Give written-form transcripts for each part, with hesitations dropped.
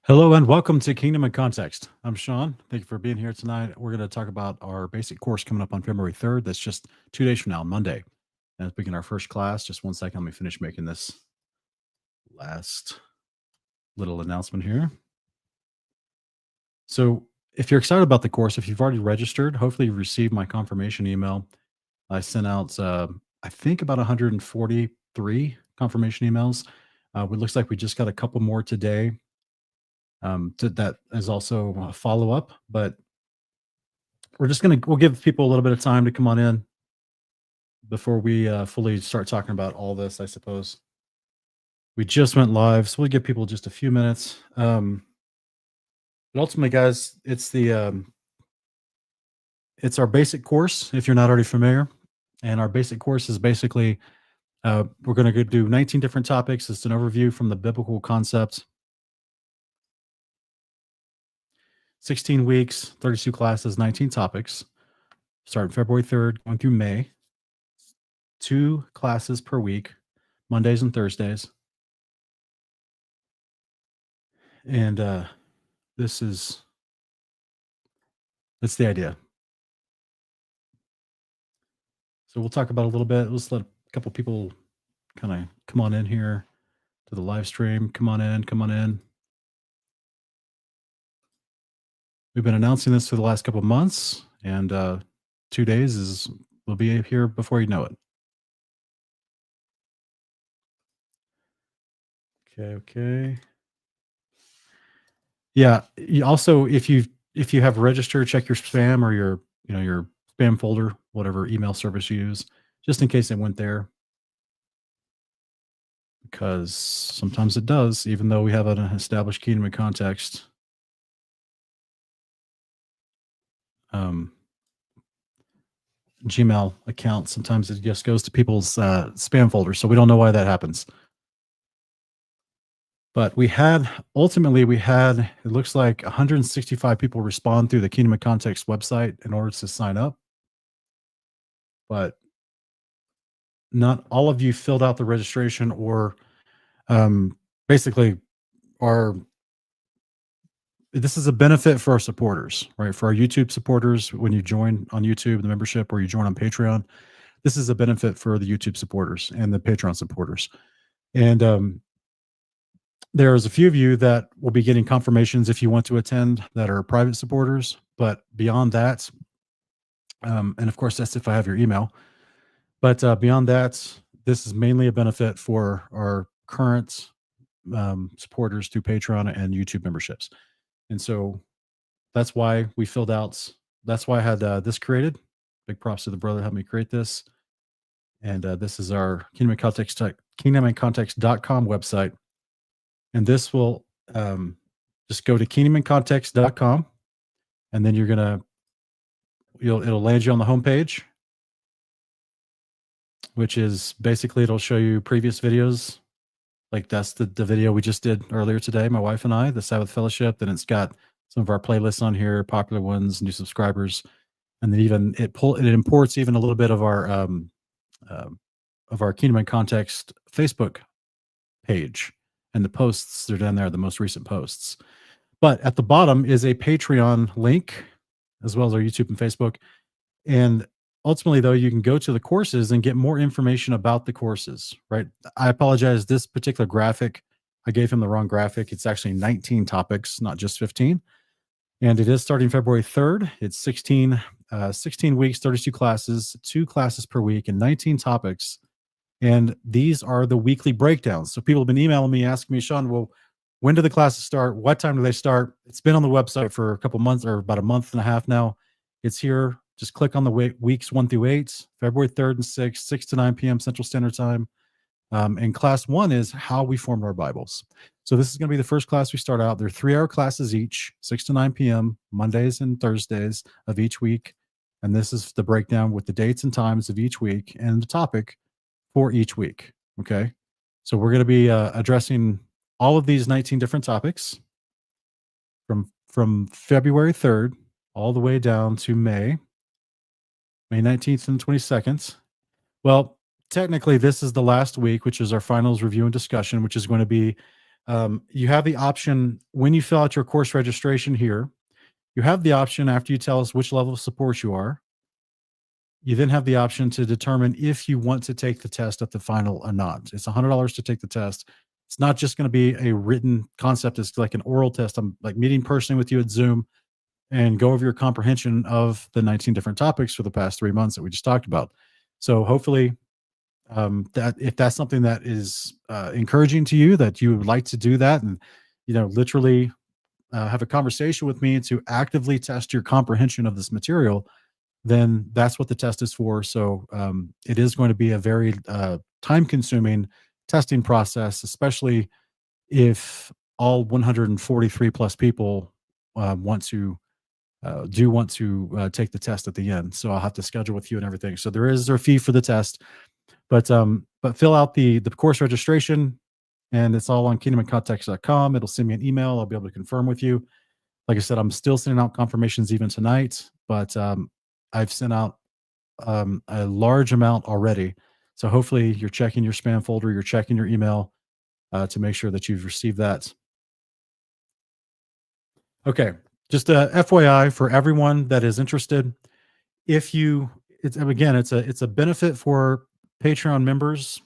Hello and welcome to Kingdom in Context. I'm Sean. Thank you for being here tonight. We're going to talk about our basic course coming up on February 3rd. That's just 2 days from now, Monday. And it's begin our first class. Just one second. Let me finish making this last little announcement here. So, if you're excited about the course, if you've already registered, hopefully you've received my confirmation email. I sent out, I think, about 143 confirmation emails. It looks like we just got a couple more today. That is also a follow up, but we'll give people a little bit of time to come on in before we fully start talking about all this. I suppose we just went live, so we'll give people just a few minutes. But ultimately, guys, it's our basic course. If you're not already familiar, and our basic course is basically we're going to do 19 different topics. It's an overview from the biblical concepts. 16 weeks, 32 classes, 19 topics. Starting February 3rd, going through May. 2 classes per week, Mondays and Thursdays. And that's the idea. So we'll talk about a little bit. Let's let a couple people kind of come on in here to the live stream. Come on in. We've been announcing this for the last couple of months, and 2 days we'll be here before you know it. Okay. Yeah. Also, if you have registered, check your spam or your spam folder, whatever email service you use, just in case it went there. Because sometimes it does, even though we have an established Kingdom in Context. Gmail account, sometimes it just goes to people's spam folders, so we don't know why that happens. But ultimately we had, it looks like 165 people respond through the Kingdom of Context website in order to sign up. But not all of you filled out the registration or basically this is a benefit for our supporters, right? For our YouTube supporters, when you join on YouTube, the membership, or you join on Patreon, this is a benefit for the YouTube supporters and the Patreon supporters. And there's a few of you that will be getting confirmations if you want to attend that are private supporters. But beyond that, and of course, that's if I have your email. But beyond that, this is mainly a benefit for our current supporters through Patreon and YouTube memberships. And so that's why we filled out. That's why I had this created. Big props to the brother that helped me create this. And this is our kingdomincontext.com website. And this will just go to kingdomincontext.com, and then it'll land you on the homepage, which is basically, it'll show you previous videos. Like that's the video we just did earlier today, my wife and I, the Sabbath Fellowship. Then it's got some of our playlists on here, popular ones, new subscribers, and then even it imports even a little bit of our Kingdom in Context Facebook page. And the posts are down there, the most recent posts. But at the bottom is a Patreon link, as well as our YouTube and Facebook. And ultimately, though, you can go to the courses and get more information about the courses, right? I apologize. This particular graphic, I gave him the wrong graphic. It's actually 19 topics, not just 15. And it is starting February 3rd. It's 16 weeks, 32 classes, 2 classes per week, and 19 topics. And these are the weekly breakdowns. So people have been emailing me, asking me, Sean, well, when do the classes start? What time do they start? It's been on the website for a couple months, or about a month and a half now. It's here. Just click on the weeks 1 through 8, February 3rd and 6th, 6 to 9 p.m. Central Standard Time. And class 1 is how we formed our Bibles. So this is going to be the first class we start out. They're 3-hour classes each, 6 to 9 p.m., Mondays and Thursdays of each week. And this is the breakdown with the dates and times of each week and the topic for each week. Okay. So we're going to be addressing all of these 19 different topics from February 3rd all the way down to May 19th and 22nd. Well, technically this is the last week, which is our finals review and discussion, which is going to be You have the option when you fill out your course registration here. You have the option after you tell us which level of support you are. You then have the option to determine if you want to take the test at the final or not. It's $100 to take the test. It's not just going to be a written concept. It's like an oral test. I'm like meeting personally with you at Zoom and go over your comprehension of the 19 different topics for the past 3 months that we just talked about. So hopefully, that if that's something that is encouraging to you, that you would like to do that, and literally have a conversation with me to actively test your comprehension of this material, then that's what the test is for. So it is going to be a very time-consuming testing process, especially if all 143 plus people want to take the test at the end. So I'll have to schedule with you and everything. So there is a fee for the test, but fill out the course registration, and it's all on kingdomandcontext.com. It'll send me an email. I'll be able to confirm with you. Like I said, I'm still sending out confirmations even tonight, but I've sent out a large amount already. So hopefully you're checking your spam folder, you're checking your email to make sure that you've received that. Okay, just a FYI for everyone that is interested. If you, it's again, it's a benefit for Patreon members,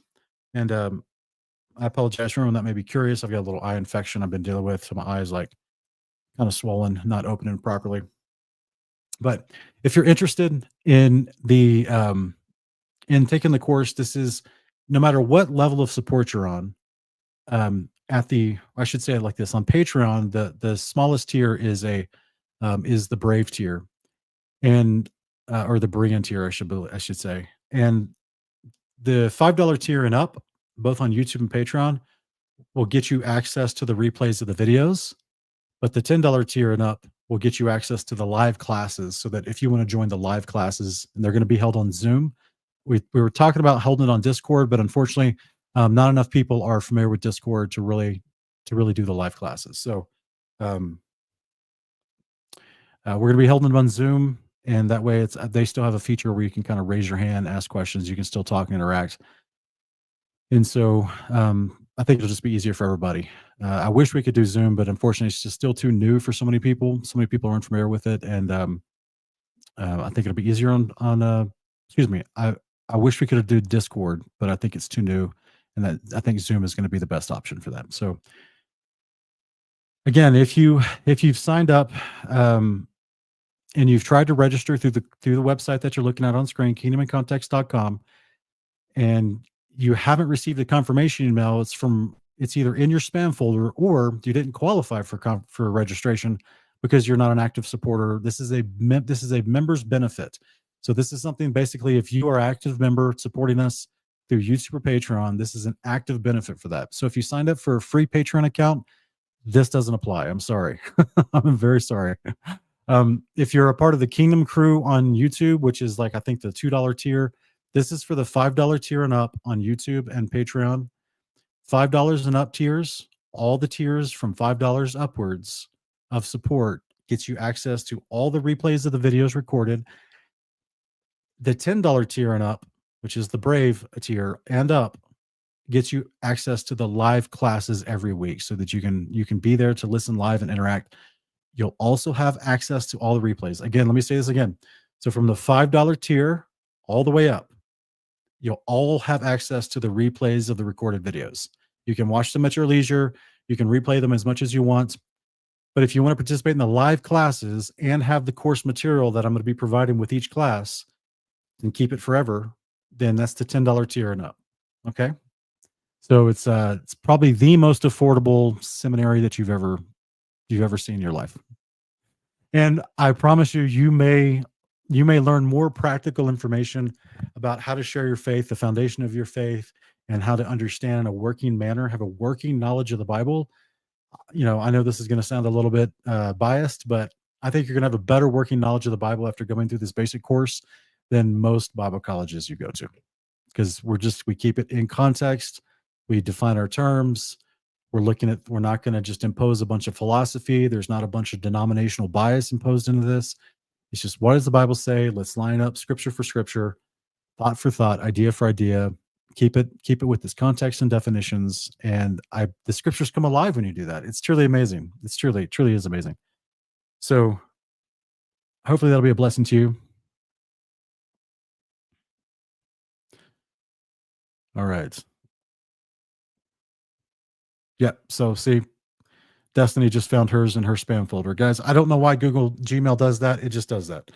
and I apologize for everyone that may be curious. I've got a little eye infection I've been dealing with, so my eyes like kind of swollen, not opening properly. But if you're interested in the in taking the course, this is no matter what level of support you're on. I should say it like this: on Patreon, the smallest tier is the Brave tier, and or the Berean tier, I should say, and the $5 tier and up, both on YouTube and Patreon, will get you access to the replays of the videos, but the $10 tier and up will get you access to the live classes, so that if you want to join the live classes, and they're going to be held on Zoom. We were talking about holding it on Discord, but unfortunately, not enough people are familiar with Discord to really do the live classes. So we're going to be holding them on Zoom, and that way they still have a feature where you can kind of raise your hand, ask questions. You can still talk and interact. And so I think it'll just be easier for everybody. I wish we could do Zoom, but unfortunately, it's just still too new for so many people. So many people aren't familiar with it, and I think it'll be easier on. Excuse me. I wish we could do Discord, but I think it's too new, and that I think Zoom is going to be the best option for that. So again, if you've signed up and you've tried to register through the website that you're looking at on screen, kingdomandcontext.com, and you haven't received a confirmation email, it's either in your spam folder, or you didn't qualify for registration because you're not an active supporter. This is a member's benefit. So this is something, basically, if you are an active member supporting us through YouTube or Patreon, this is an active benefit for that. So if you signed up for a free Patreon account, this doesn't apply. I'm sorry. I'm very sorry. If you're a part of the Kingdom crew on YouTube, which is like, I think, the $2 tier, this is for the $5 tier and up on YouTube and Patreon. $5 and up tiers, all the tiers from $5 upwards of support gets you access to all the replays of the videos recorded. The $10 tier and up, which is the Brave tier and up, gets you access to the live classes every week, so that you can be there to listen live and interact. You'll also have access to all the replays. Again, let me say this again. So from the $5 tier all the way up, you'll all have access to the replays of the recorded videos. You can watch them at your leisure. You can replay them as much as you want. But if you want to participate in the live classes and have the course material that I'm going to be providing with each class and keep it forever, then that's the $10 tier and up. Okay. So it's probably the most affordable seminary that you've ever seen in your life. And I promise you, you may learn more practical information about how to share your faith, the foundation of your faith, and how to understand in a working manner, have a working knowledge of the Bible. I know this is going to sound a little bit biased, but I think you're going to have a better working knowledge of the Bible after going through this basic course than most Bible colleges you go to, because we keep it in context. We define our terms. We're not going to just impose a bunch of philosophy. There's not a bunch of denominational bias imposed into this. It's just, what does the Bible say? Let's line up scripture for scripture, thought for thought, idea for idea, Keep it with this context and definitions. And the scriptures come alive when you do that. It's truly amazing. It's truly is amazing. So hopefully that'll be a blessing to you. All right. Yeah. So see, Destiny just found hers in her spam folder. Guys, I don't know why Google Gmail does that. It just does that.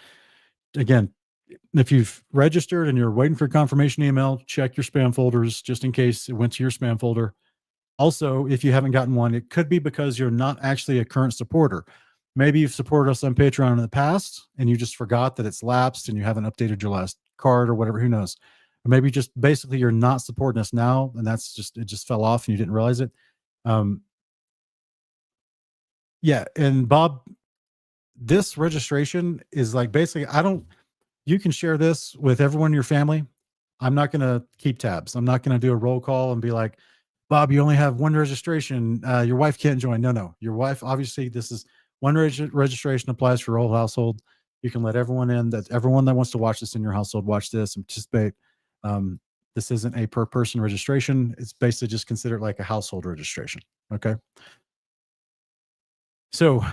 Again, if you've registered and you're waiting for confirmation email, check your spam folders just in case it went to your spam folder. Also, if you haven't gotten one, it could be because you're not actually a current supporter. Maybe you've supported us on Patreon in the past and you just forgot that it's lapsed and you haven't updated your last card or whatever, who knows. Or maybe just basically you're not supporting us now and it just fell off and you didn't realize it. Yeah, and Bob, this registration is like basically you can share this with everyone in your family. I'm not going to keep tabs. I'm not going to do a roll call and be like, Bob, you only have one registration. Your wife can't join. No. Your wife, obviously, this is one registration applies for your whole household. You can let everyone in. That everyone that wants to watch this in your household watch this and participate. This isn't a per person registration. It's basically just considered like a household registration. Okay. So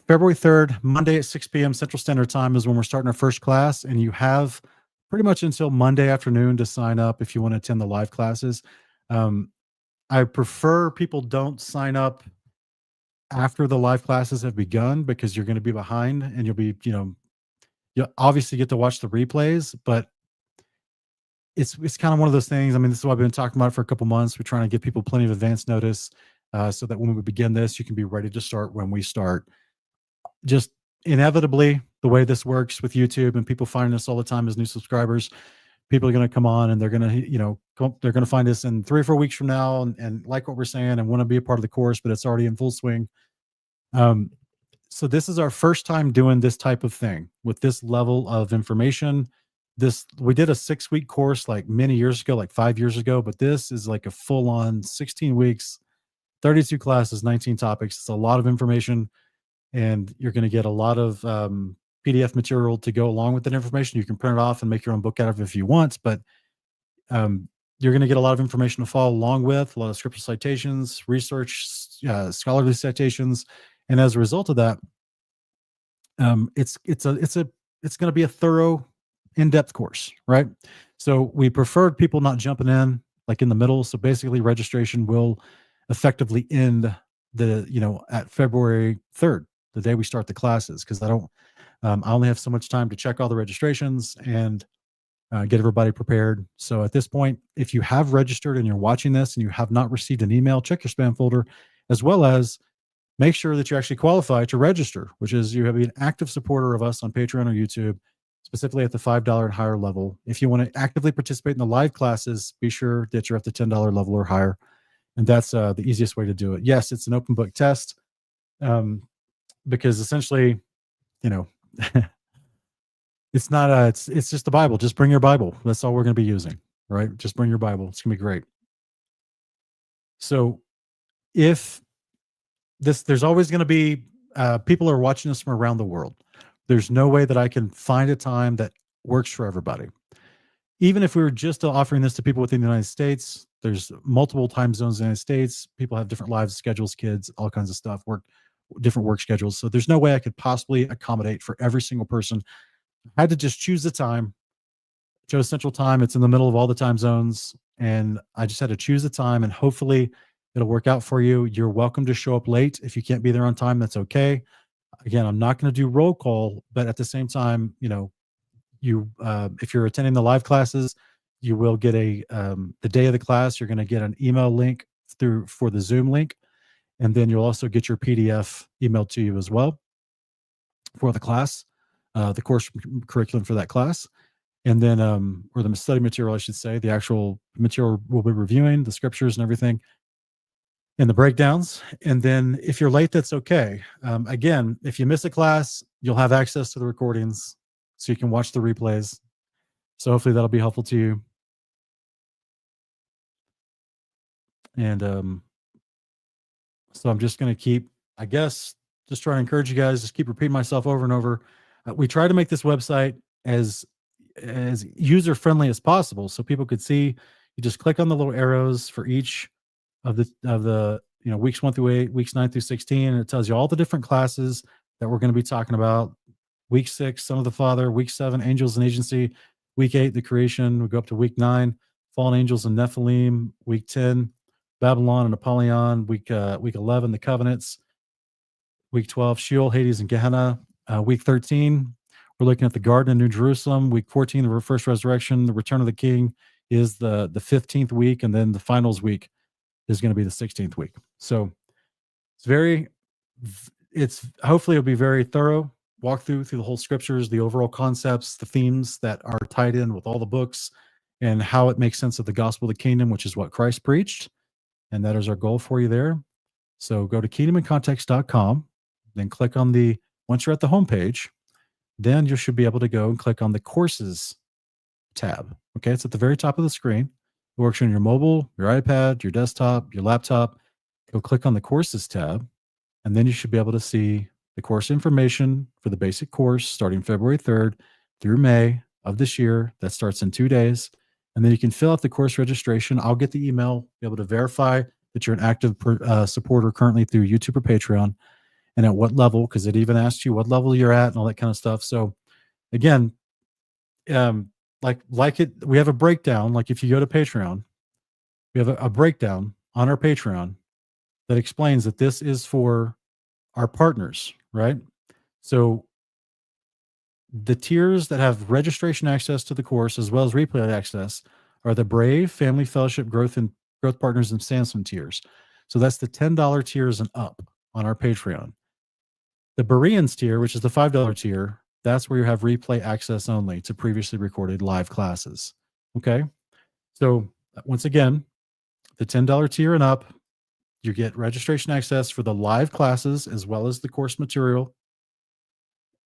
February 3rd, Monday at 6 p.m. Central Standard Time is when we're starting our first class, and you have pretty much until Monday afternoon to sign up if you want to attend the live classes. I prefer people don't sign up after the live classes have begun because you're going to be behind and you'll obviously get to watch the replays, but it's kind of one of those things. I mean, this is what I've been talking about for a couple months. We're trying to give people plenty of advance notice so that when we begin this, you can be ready to start when we start. Just inevitably, the way this works with YouTube and people finding us all the time as new subscribers, people are going to come on and they're going to, they're going to find us in 3 or 4 weeks from now and like what we're saying and want to be a part of the course, but it's already in full swing. So this is our first time doing this type of thing with this level of information. We did a 6-week course like many years ago, like 5 years ago, but this is like a full on 16 weeks, 32 classes, 19 topics. It's a lot of information and you're going to get a lot of PDF material to go along with that information. You can print it off and make your own book out of it if you want, but you're going to get a lot of information to follow along with, a lot of scriptural citations, research, scholarly citations, and as a result of that, it's going to be a thorough, in-depth course, right? So we preferred people not jumping in like in the middle. So basically, registration will effectively end at February 3rd, the day we start the classes, because I only have so much time to check all the registrations and get everybody prepared. So at this point, if you have registered and you're watching this and you have not received an email, check your spam folder, as well as make sure that you actually qualify to register, which is you have an active supporter of us on Patreon or YouTube, specifically at the $5 and higher level. If you want to actively participate in the live classes, be sure that you're at the $10 level or higher. And that's the easiest way to do it. Yes, it's an open book test because essentially, it's not it's just the Bible. Just bring your Bible. That's all we're going to be using, right? Just bring your Bible. It's going to be great. So there's always going to be people are watching us from around the world. There's no way that I can find a time that works for everybody. Even if we were just offering this to people within the United States, there's multiple time zones in the United States. People have different lives, schedules, kids, all kinds of stuff, different work schedules. So there's no way I could possibly accommodate for every single person. I had to just choose the time. Chose Central Time. It's in the middle of all the time zones. And I just had to choose the time and hopefully it'll work out for you. You're welcome to show up late. If you can't be there on time, that's okay. Again, I'm not going to do roll call, but at the same time, if you're attending the live classes, you will get the day of the class, you're going to get an email link for the Zoom link. And then you'll also get your PDF emailed to you as well for the class, the course curriculum for that class. And then, or the study material, I should say, the actual material we'll be reviewing, the scriptures and everything, and the breakdowns. And then if you're late, that's okay. Again, if you miss a class, you'll have access to the recordings so you can watch the replays. So hopefully that'll be helpful to you. And so I'm just going to keep, I guess, just trying to encourage you guys, just keep repeating myself over and over. We try to make this website as user-friendly as possible so people could see, You just click on the little arrows for each of the weeks 1 through 8, weeks 9 through 16, and it tells you all the different classes that we're going to be talking about. Week 6, Son of the Father. Week 7, Angels and Agency. Week 8, the Creation. We go up to week 9, Fallen Angels and Nephilim. Week 10, Babylon and Apollyon. Week 11, the Covenants. Week 12, Sheol, Hades, and Gehenna. Week 13, we're looking at the Garden of New Jerusalem. Week 14, the first resurrection. The Return of the King is the 15th week, and then the finals week is going to be the 16th week. So it's hopefully it'll be very thorough walkthrough through the whole scriptures, the overall concepts, the themes that are tied in with all the books, and how it makes sense of the gospel of the kingdom, which is what Christ preached. And that is our goal for you there. So go to kingdomandcontext.com, then click on once you're at the homepage, then you should be able to go and click on the courses tab. Okay, it's at the very top of the screen. It works on your mobile, your iPad, your desktop, your laptop. Go click on the courses tab, and then you should be able to see the course information for the basic course starting February 3rd through May of this year. That starts in 2 days. And then you can fill out the course registration. I'll get the email, be able to verify that you're an active supporter currently through YouTube or Patreon, and at what level, because it even asks you what level you're at and all that kind of stuff. So again, we have a breakdown. Like if you go to Patreon, we have a breakdown on our Patreon that explains that this is for our partners, right? So the tiers that have registration access to the course as well as replay access are the Brave, Family Fellowship, Growth Partners, and Samson tiers. So that's the $10 tiers and up on our Patreon. The Bereans tier, which is the $5 tier, that's where you have replay access only to previously recorded live classes. Okay. So once again, the $10 tier and up, you get registration access for the live classes as well as the course material.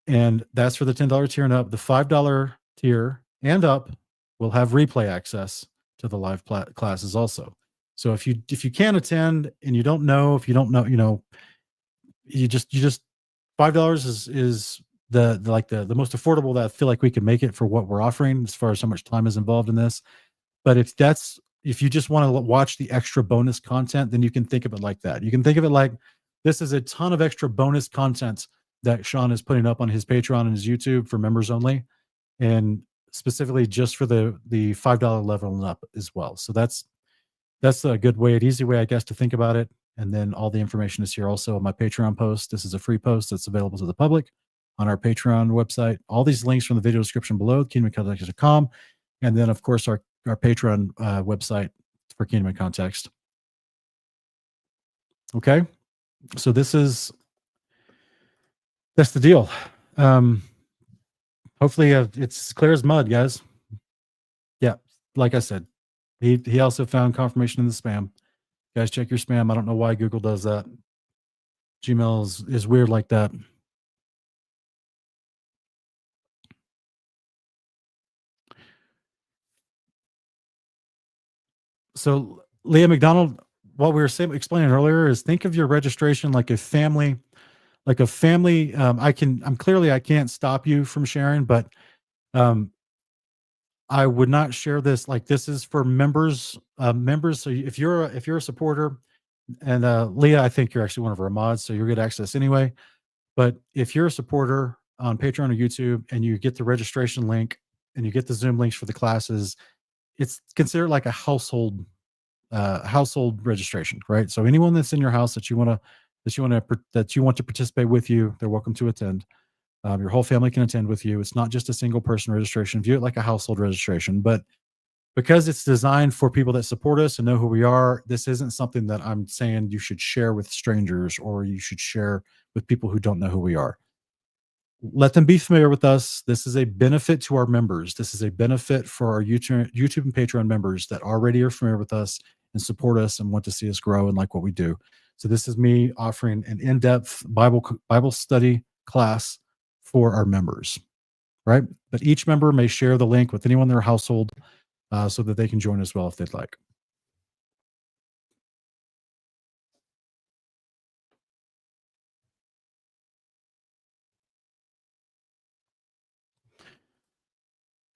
And that's for the $10 tier and up. The $5 tier and up will have replay access to the live classes also. So if you can't attend and you don't know, you just $5 is the most affordable that I feel like we can make it for what we're offering as far as how much time is involved in this. But if you just want to watch the extra bonus content, then you can think of it like that. You can think of it like this is a ton of extra bonus content that Sean is putting up on his Patreon and his YouTube for members only, and specifically just for the $5 level and up as well. So that's a good way, an easy way, I guess, to think about it. And then all the information is here also on my Patreon post. This is a free post that's available to the public on our Patreon website. All these links from the video description below, kingdomandcontext.com. And then, of course, our Patreon website for Kingdom and Context. Okay. So that's the deal. Hopefully it's clear as mud, guys. Yeah. Like I said, he also found confirmation in the spam. Guys, check your spam. I don't know why Google does that. Gmail is weird like that. So Leah McDonald, what we were explaining earlier is think of your registration like a family. I can't stop you from sharing, but I would not share this. Like this is for members. So if you're a supporter, and Leah, I think you're actually one of our mods, so you'll get access anyway. But if you're a supporter on Patreon or YouTube and you get the registration link and you get the Zoom links for the classes, it's considered like a household registration, right? So anyone that's in your house that you want to participate with you, they're welcome to attend. Your whole family can attend with you. It's not just a single person registration. View it like a household registration, but because it's designed for people that support us and know who we are, this isn't something that I'm saying you should share with strangers or you should share with people who don't know who we are. Let them be familiar with us. This is a benefit to our members. This is a benefit for our YouTube and Patreon members that already are familiar with us and support us and want to see us grow and like what we do. So this is me offering an in-depth Bible study class for our members, right? But each member may share the link with anyone in their household so that they can join as well if they'd like.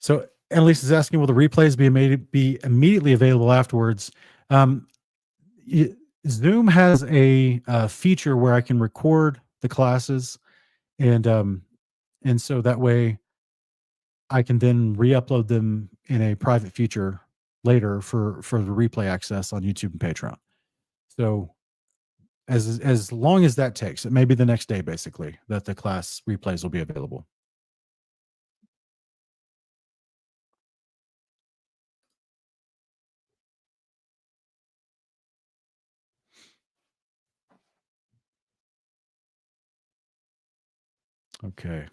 So Annalise is asking, will the replays be immediately available afterwards? Um, y- Zoom has a feature where I can record the classes, and so that way I can then re-upload them in a private feature later for the replay access on YouTube and Patreon. So as long as that takes, it may be the next day basically that the class replays will be available. Okay.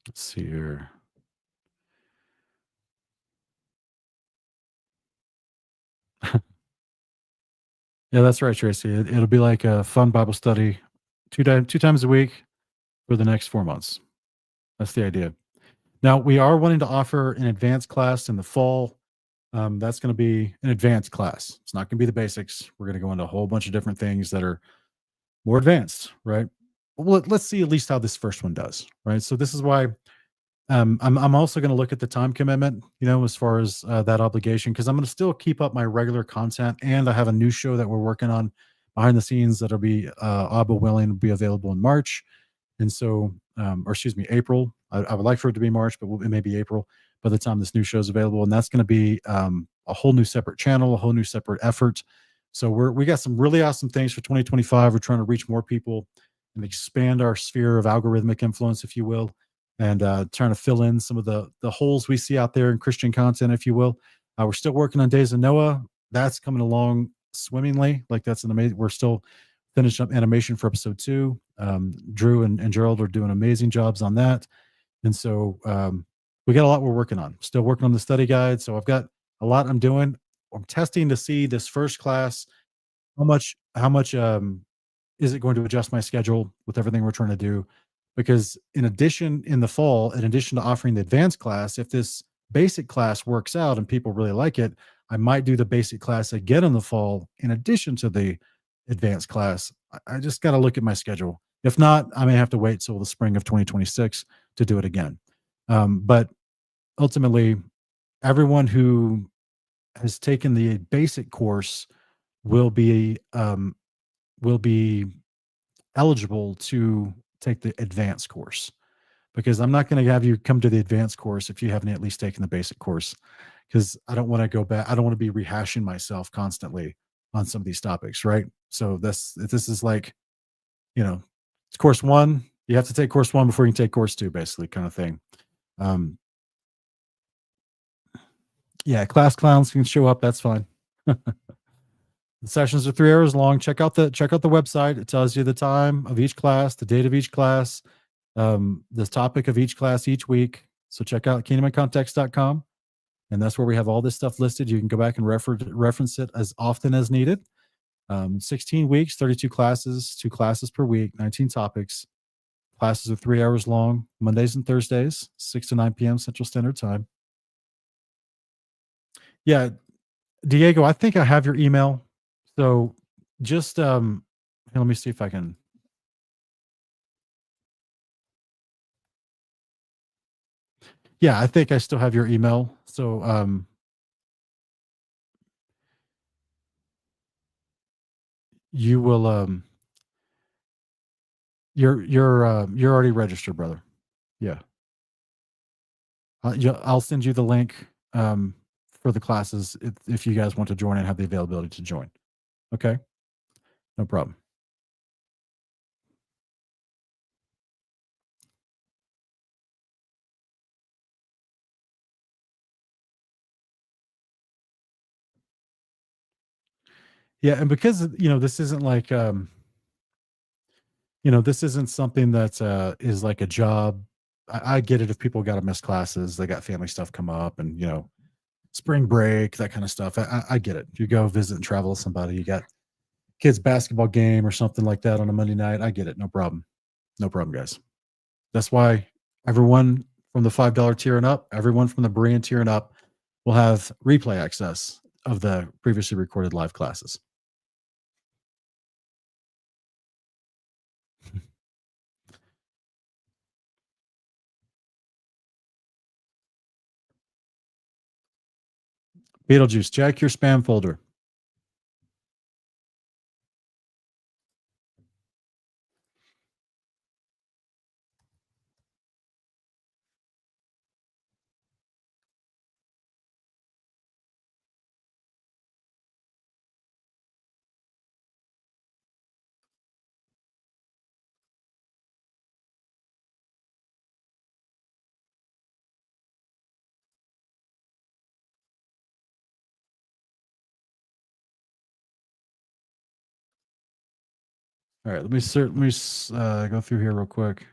Let's see here. Yeah, that's right, Tracy. It'll be like a fun Bible study two times a week for the next 4 months. That's the idea. Now we are wanting to offer an advanced class in the fall. That's going to be an advanced class. It's not going to be the basics. We're going to go into a whole bunch of different things that are more advanced, right? Well, let's see at least how this first one does, right? So this is why I'm also going to look at the time commitment, as far as that obligation, because I'm going to still keep up my regular content, and I have a new show that we're working on behind the scenes that'll be Abba willing to be available in March, and so, or excuse me, April. I would like for it to be March, but it may be April by the time this new show is available, and that's going to be a whole new separate channel, a whole new separate effort. So we got some really awesome things for 2025. We're trying to reach more people and expand our sphere of algorithmic influence, if you will, and trying to fill in some of the holes we see out there in Christian content, if you will. We're still working on Days of Noah. That's coming along swimmingly. Like that's an amazing. We're still finishing up animation for episode 2. Drew and Gerald are doing amazing jobs on that, and so we got a lot we're working on. Still working on the study guide, so I've got a lot I'm doing. I'm testing to see this first class how much is it going to adjust my schedule with everything we're trying to do? Because in the fall, in addition to offering the advanced class, if this basic class works out and people really like it, I might do the basic class again in the fall in addition to the advanced class. I just got to look at my schedule. If not, I may have to wait till the spring of 2026 to do it again. But ultimately, everyone who has taken the basic course will be um, will be eligible to take the advanced course, because I'm not going to have you come to the advanced course if you haven't at least taken the basic course, because I don't want to go back. I don't want to be rehashing myself constantly on some of these topics, right? So this is like, it's course 1. You have to take course 1 before you can take course 2, basically, kind of thing. Um, yeah, class clowns can show up. That's fine. The sessions are 3 hours long. Check out the website. It tells you the time of each class, the date of each class, the topic of each class each week. So check out kingdomandcontext.com, and that's where we have all this stuff listed. You can go back and reference it as often as needed. 16 weeks, 32 classes, 2 classes per week, 19 topics. Classes are 3 hours long, Mondays and Thursdays, 6 to 9 p.m. Central Standard Time. Yeah, Diego, I think I have your email. So just let me see if I can. Yeah, I think I still have your email. So you will you're already registered, brother. Yeah. I'll send you the link for the classes if you guys want to join and have the availability to join. Okay? No problem. Yeah, and because this isn't like this isn't something that is like a job. I get it if people got to miss classes, they got family stuff come up, and spring break, that kind of stuff. I get it. You go visit and travel with somebody, you got kids basketball game or something like that on a Monday night. I get it. No problem. No problem, guys. That's why everyone from the $5 tier and up, everyone from the Berean tier and up will have replay access of the previously recorded live classes. Beetlejuice, check your spam folder. All right, let me go through here real quick.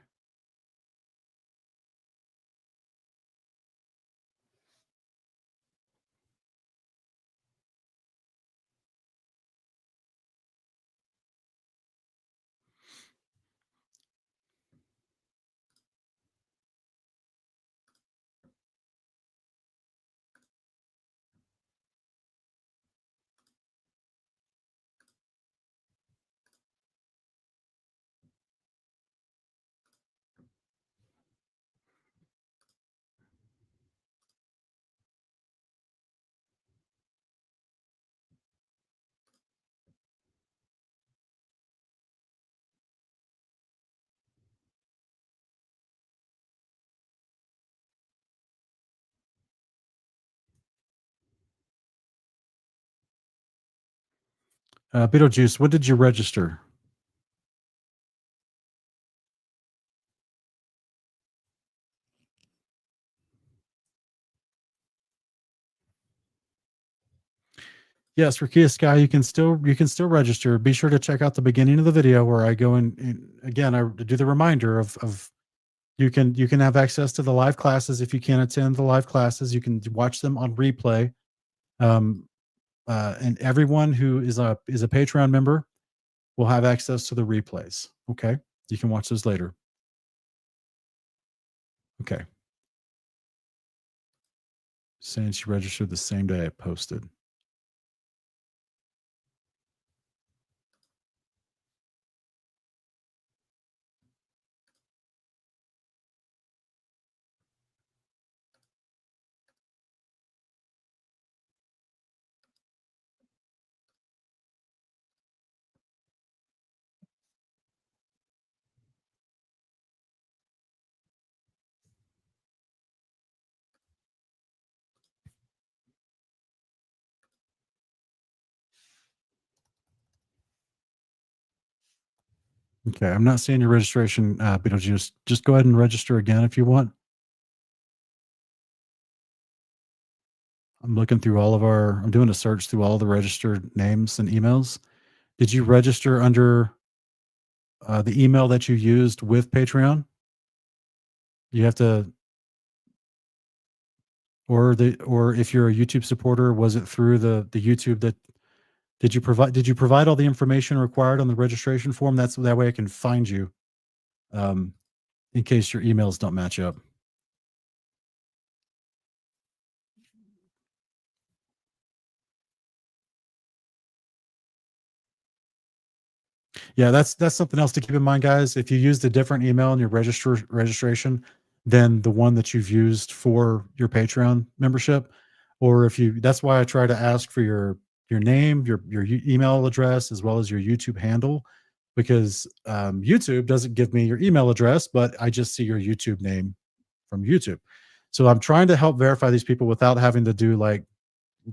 Beetlejuice, what did you register? Yes, Rakia Sky, you can still register. Be sure to check out the beginning of the video where I go in again. I do the reminder of you can have access to the live classes if you can't attend the live classes. You can watch them on replay. Um, and everyone who is a Patreon member will have access to the replays. Okay, you can watch those later. Okay, saying she registered the same day I posted. Okay, I'm not seeing your registration, Beetlejuice. Just go ahead and register again if you want. I'm looking through I'm doing a search through all the registered names and emails. Did you register under the email that you used with Patreon? You have to, or if you're a YouTube supporter, was it through the YouTube that did you provide all the information required on the registration form? That way I can find you, um, in case your emails don't match up. Yeah, that's something else to keep in mind, guys. If you used a different email in your registration than the one that you've used for your Patreon membership, or if you that's why I try to ask for your name, your email address, as well as your YouTube handle, because YouTube doesn't give me your email address, but I just see your YouTube name from YouTube. So I'm trying to help verify these people without having to do like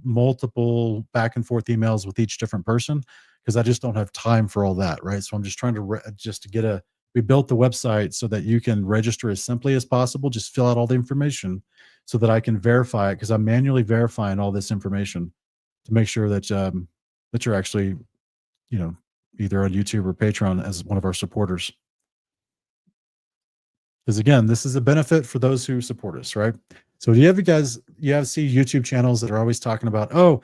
multiple back and forth emails with each different person because I just don't have time for all that, right? So I'm just trying to just to get a we built the website so that you can register as simply as possible, just fill out all the information so that I can verify it because I'm manually verifying all this information to make sure that you're actually, you know, either on YouTube or Patreon as one of our supporters. Because again, this is a benefit for those who support us, right? So do you have see YouTube channels that are always talking about, oh,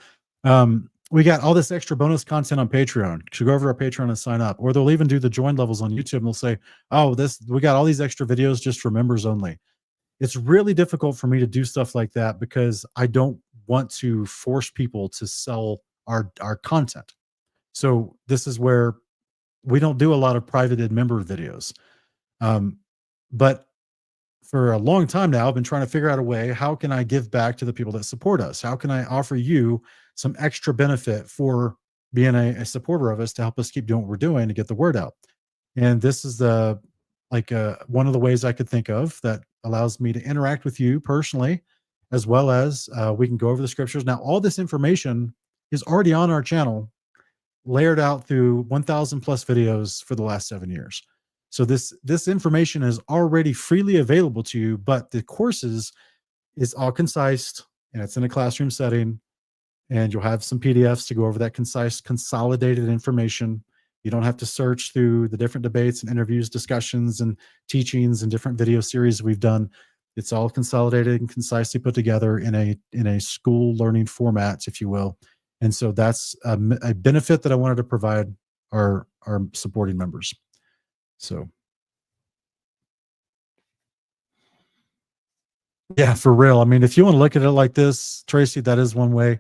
we got all this extra bonus content on Patreon. You should go over to our Patreon and sign up. Or they'll even do the join levels on YouTube and they'll say, oh, this we got all these extra videos just for members only. It's really difficult for me to do stuff like that because I don't want to force people to sell our content. So this is where we don't do a lot of privated member videos. Um, but for a long time now, I've been trying to figure out a way, how can I give back to the people that support us? How can I offer you some extra benefit for being a supporter of us to help us keep doing what we're doing to get the word out? And this is one of the ways I could think of that allows me to interact with you personally, as well as we can go over the scriptures. Now, all this information is already on our channel, layered out through 1,000 plus videos for the last 7 years. So this information is already freely available to you, but the courses is all concise and it's in a classroom setting, and you'll have some PDFs to go over that concise, consolidated information. You don't have to search through the different debates and interviews, discussions, and teachings and different video series we've done. It's all consolidated and concisely put together in a school learning format, if you will. And so that's a benefit that I wanted to provide our supporting members. So yeah, for real. I mean, if you want to look at it like this, Tracy, that is one way.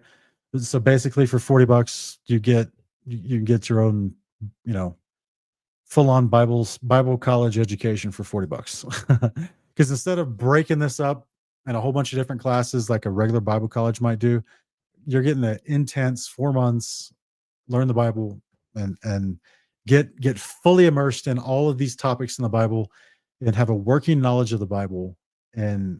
So basically for $40, you can get your own, you know, full-on Bible college education for $40. Because instead of breaking this up in a whole bunch of different classes like a regular Bible college might do, you're getting an intense 4 months, learn the Bible and get fully immersed in all of these topics in the Bible and have a working knowledge of the Bible. And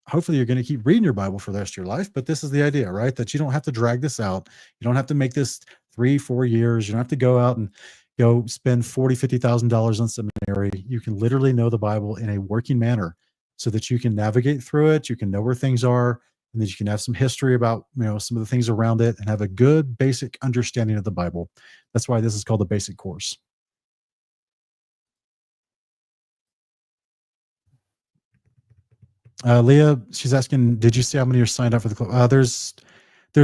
hopefully you're going to keep reading your Bible for the rest of your life. But this is the idea, right? That you don't have to drag this out. You don't have to make this 3-4 years. You don't have to go out and go spend $40,000-$50,000 on seminary. You can literally know the Bible in a working manner so that you can navigate through it. You can know where things are, and that you can have some history about, you know, some of the things around it and have a good basic understanding of the Bible. That's why this is called the basic course. Leah, she's asking, did you see how many are signed up for the club? There's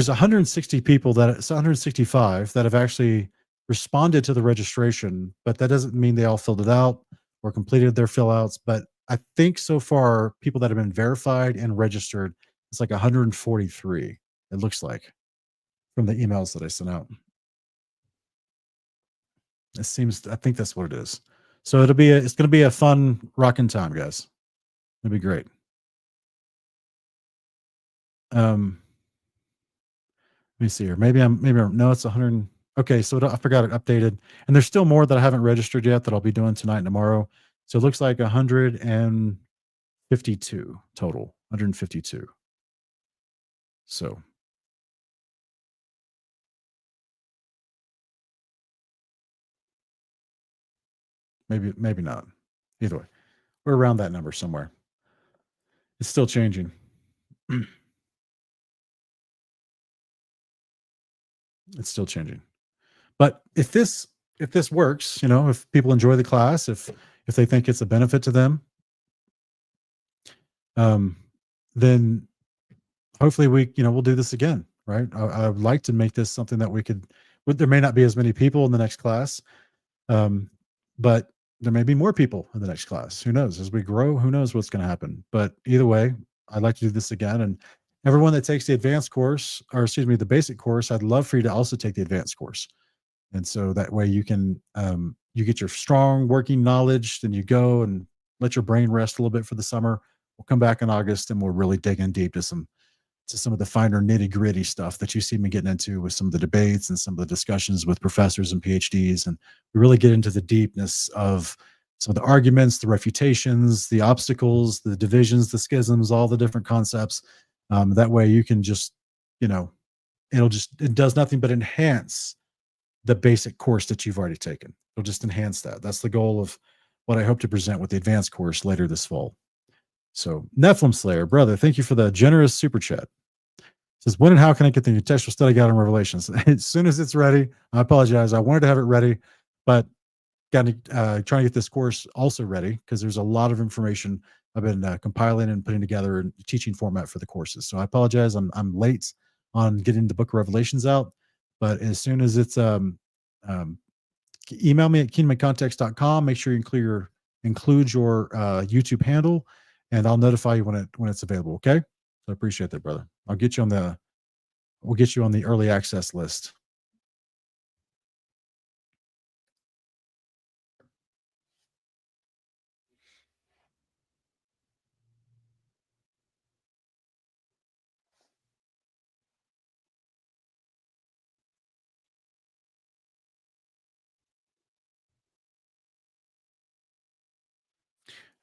160 people it's 165 that have actually responded to the registration, but that doesn't mean they all filled it out or completed their fill outs. But I think so far, people that have been verified and registered, it's like 143, it looks like, from the emails that I sent out. I think that's what it is. So it's going to be a fun rocking time, guys. It'll be great. Let me see here. No, it's 100. Okay, so I forgot it updated, and there's still more that I haven't registered yet that I'll be doing tonight and tomorrow. So it looks like 152 total. 152. So maybe not. Either way, we're around that number somewhere. It's still changing. It's still changing. But if this works, you know, if people enjoy the class, if they think it's a benefit to them, then hopefully we'll do this again, right? I would like to make this something that there may not be as many people in the next class, but there may be more people in the next class. Who knows? As we grow, who knows what's going to happen? But either way, I'd like to do this again. And everyone that takes the advanced course, or excuse me, the basic course, I'd love for you to also take the advanced course. And so that way you can, you get your strong working knowledge, then you go and let your brain rest a little bit for the summer. We'll come back in August and we'll really dig in deep to some of the finer nitty gritty stuff that you see me getting into with some of the debates and some of the discussions with professors and PhDs. And we really get into the deepness of some of the arguments, the refutations, the obstacles, the divisions, the schisms, all the different concepts. That way you can just, you know, it does nothing but enhance the basic course that you've already taken. It'll just enhance that. That's the goal of what I hope to present with the advanced course later this fall. So Nephilim Slayer, brother, thank you for the generous super chat. Says, when and how can I get the contextual study guide on Revelations? As soon as it's ready. I apologize. I wanted to have it ready, but got to trying to get this course also ready because there's a lot of information I've been compiling and putting together in teaching format for the courses. So I apologize. I'm late on getting the book of Revelations out, but as soon as it's email me at kingdomcontext.com. Make sure you include your YouTube handle, and I'll notify you when it's available. Okay. So I appreciate that, brother. We'll get you on the early access list.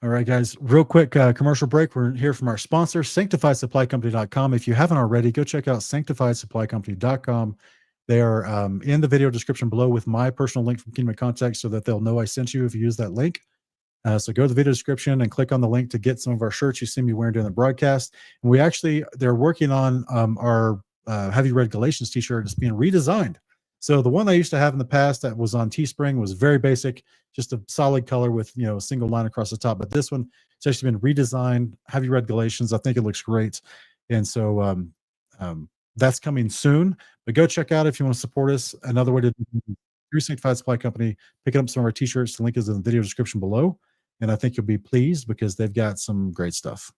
All right, guys, real quick commercial break. We're here from our sponsor, sanctifiedsupplycompany.com. If you haven't already, go check out sanctifiedsupplycompany.com. They are in the video description below with my personal link from Kingdom of Context so that they'll know I sent you if you use that link. So go to the video description and click on the link to get some of our shirts you see me wearing during the broadcast. And they're working on our Have You Read Galatians t-shirt. It's being redesigned. So the one I used to have in the past that was on Teespring was very basic, just a solid color with a single line across the top. But this one, it's actually been redesigned. Have You Read Galatians? I think it looks great. And so that's coming soon. But go check out if you want to support us. Another way to through Sanctified Supply Company, pick up some of our t-shirts. The link is in the video description below. And I think you'll be pleased because they've got some great stuff.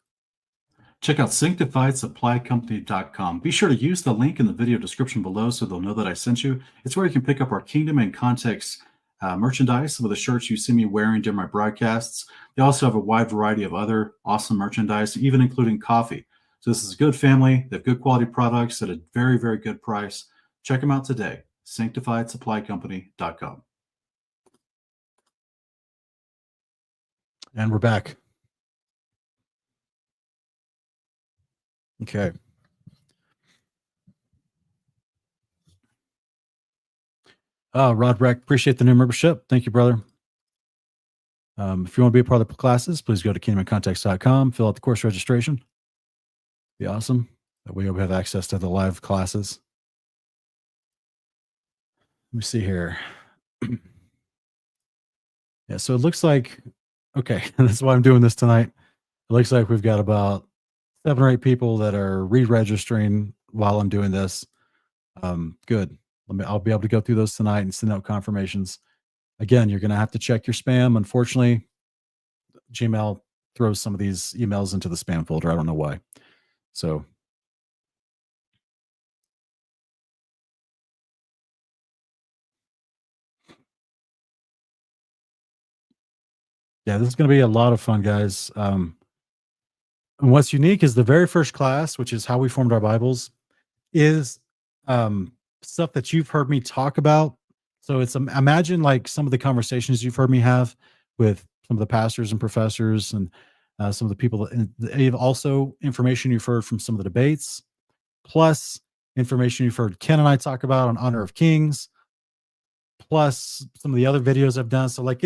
Check out sanctifiedsupplycompany.com. Be sure to use the link in the video description below so they'll know that I sent you. It's where you can pick up our Kingdom and Context merchandise, some of the shirts you see me wearing during my broadcasts. They also have a wide variety of other awesome merchandise, even including coffee. So this is a good family. They have good quality products at a very, very good price. Check them out today, sanctifiedsupplycompany.com. And we're back. Okay. Rod Breck, appreciate the new membership. Thank you, brother. If you want to be a part of the classes, please go to kingdomandcontext.com, fill out the course registration. Be awesome. That way you'll have access to the live classes. Let me see here. Yeah, so it looks like, okay, that's why I'm doing this tonight. It looks like we've got about 7 or 8 people that are re-registering while I'm doing this. Good. I'll be able to go through those tonight and send out confirmations. Again, you're going to have to check your spam. Unfortunately, Gmail throws some of these emails into the spam folder. I don't know why. So yeah, this is going to be a lot of fun, guys. And what's unique is the very first class, which is how we formed our Bibles, is stuff that you've heard me talk about. So it's imagine like some of the conversations you've heard me have with some of the pastors and professors and some of the people that also information you've heard from some of the debates, plus information you've heard Ken and I talk about on Honor of Kings, plus some of the other videos I've done. So like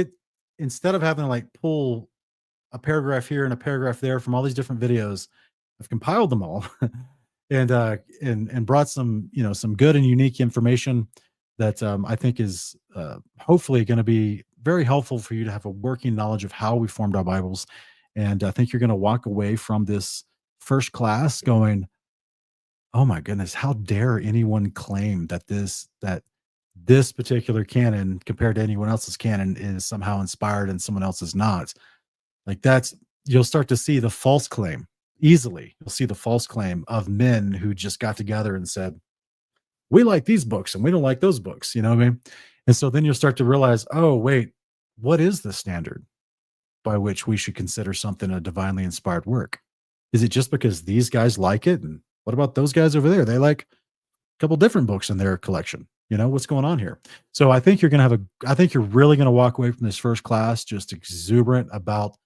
instead of having to like pull a paragraph here and a paragraph there from all these different videos, I've compiled them all and brought some some good and unique information that I think is hopefully going to be very helpful for you to have a working knowledge of how we formed our Bibles. And I think you're going to walk away from this first class going, oh my goodness, how dare anyone claim that this particular canon compared to anyone else's canon is somehow inspired and someone else is not. Like you'll start to see the false claim easily. You'll see the false claim of men who just got together and said, we like these books and we don't like those books. You know what I mean? And so then you'll start to realize, oh, wait, what is the standard by which we should consider something a divinely inspired work? Is it just because these guys like it? And what about those guys over there? They like a couple different books in their collection. What's going on here? So I think you're really going to walk away from this first class just exuberant about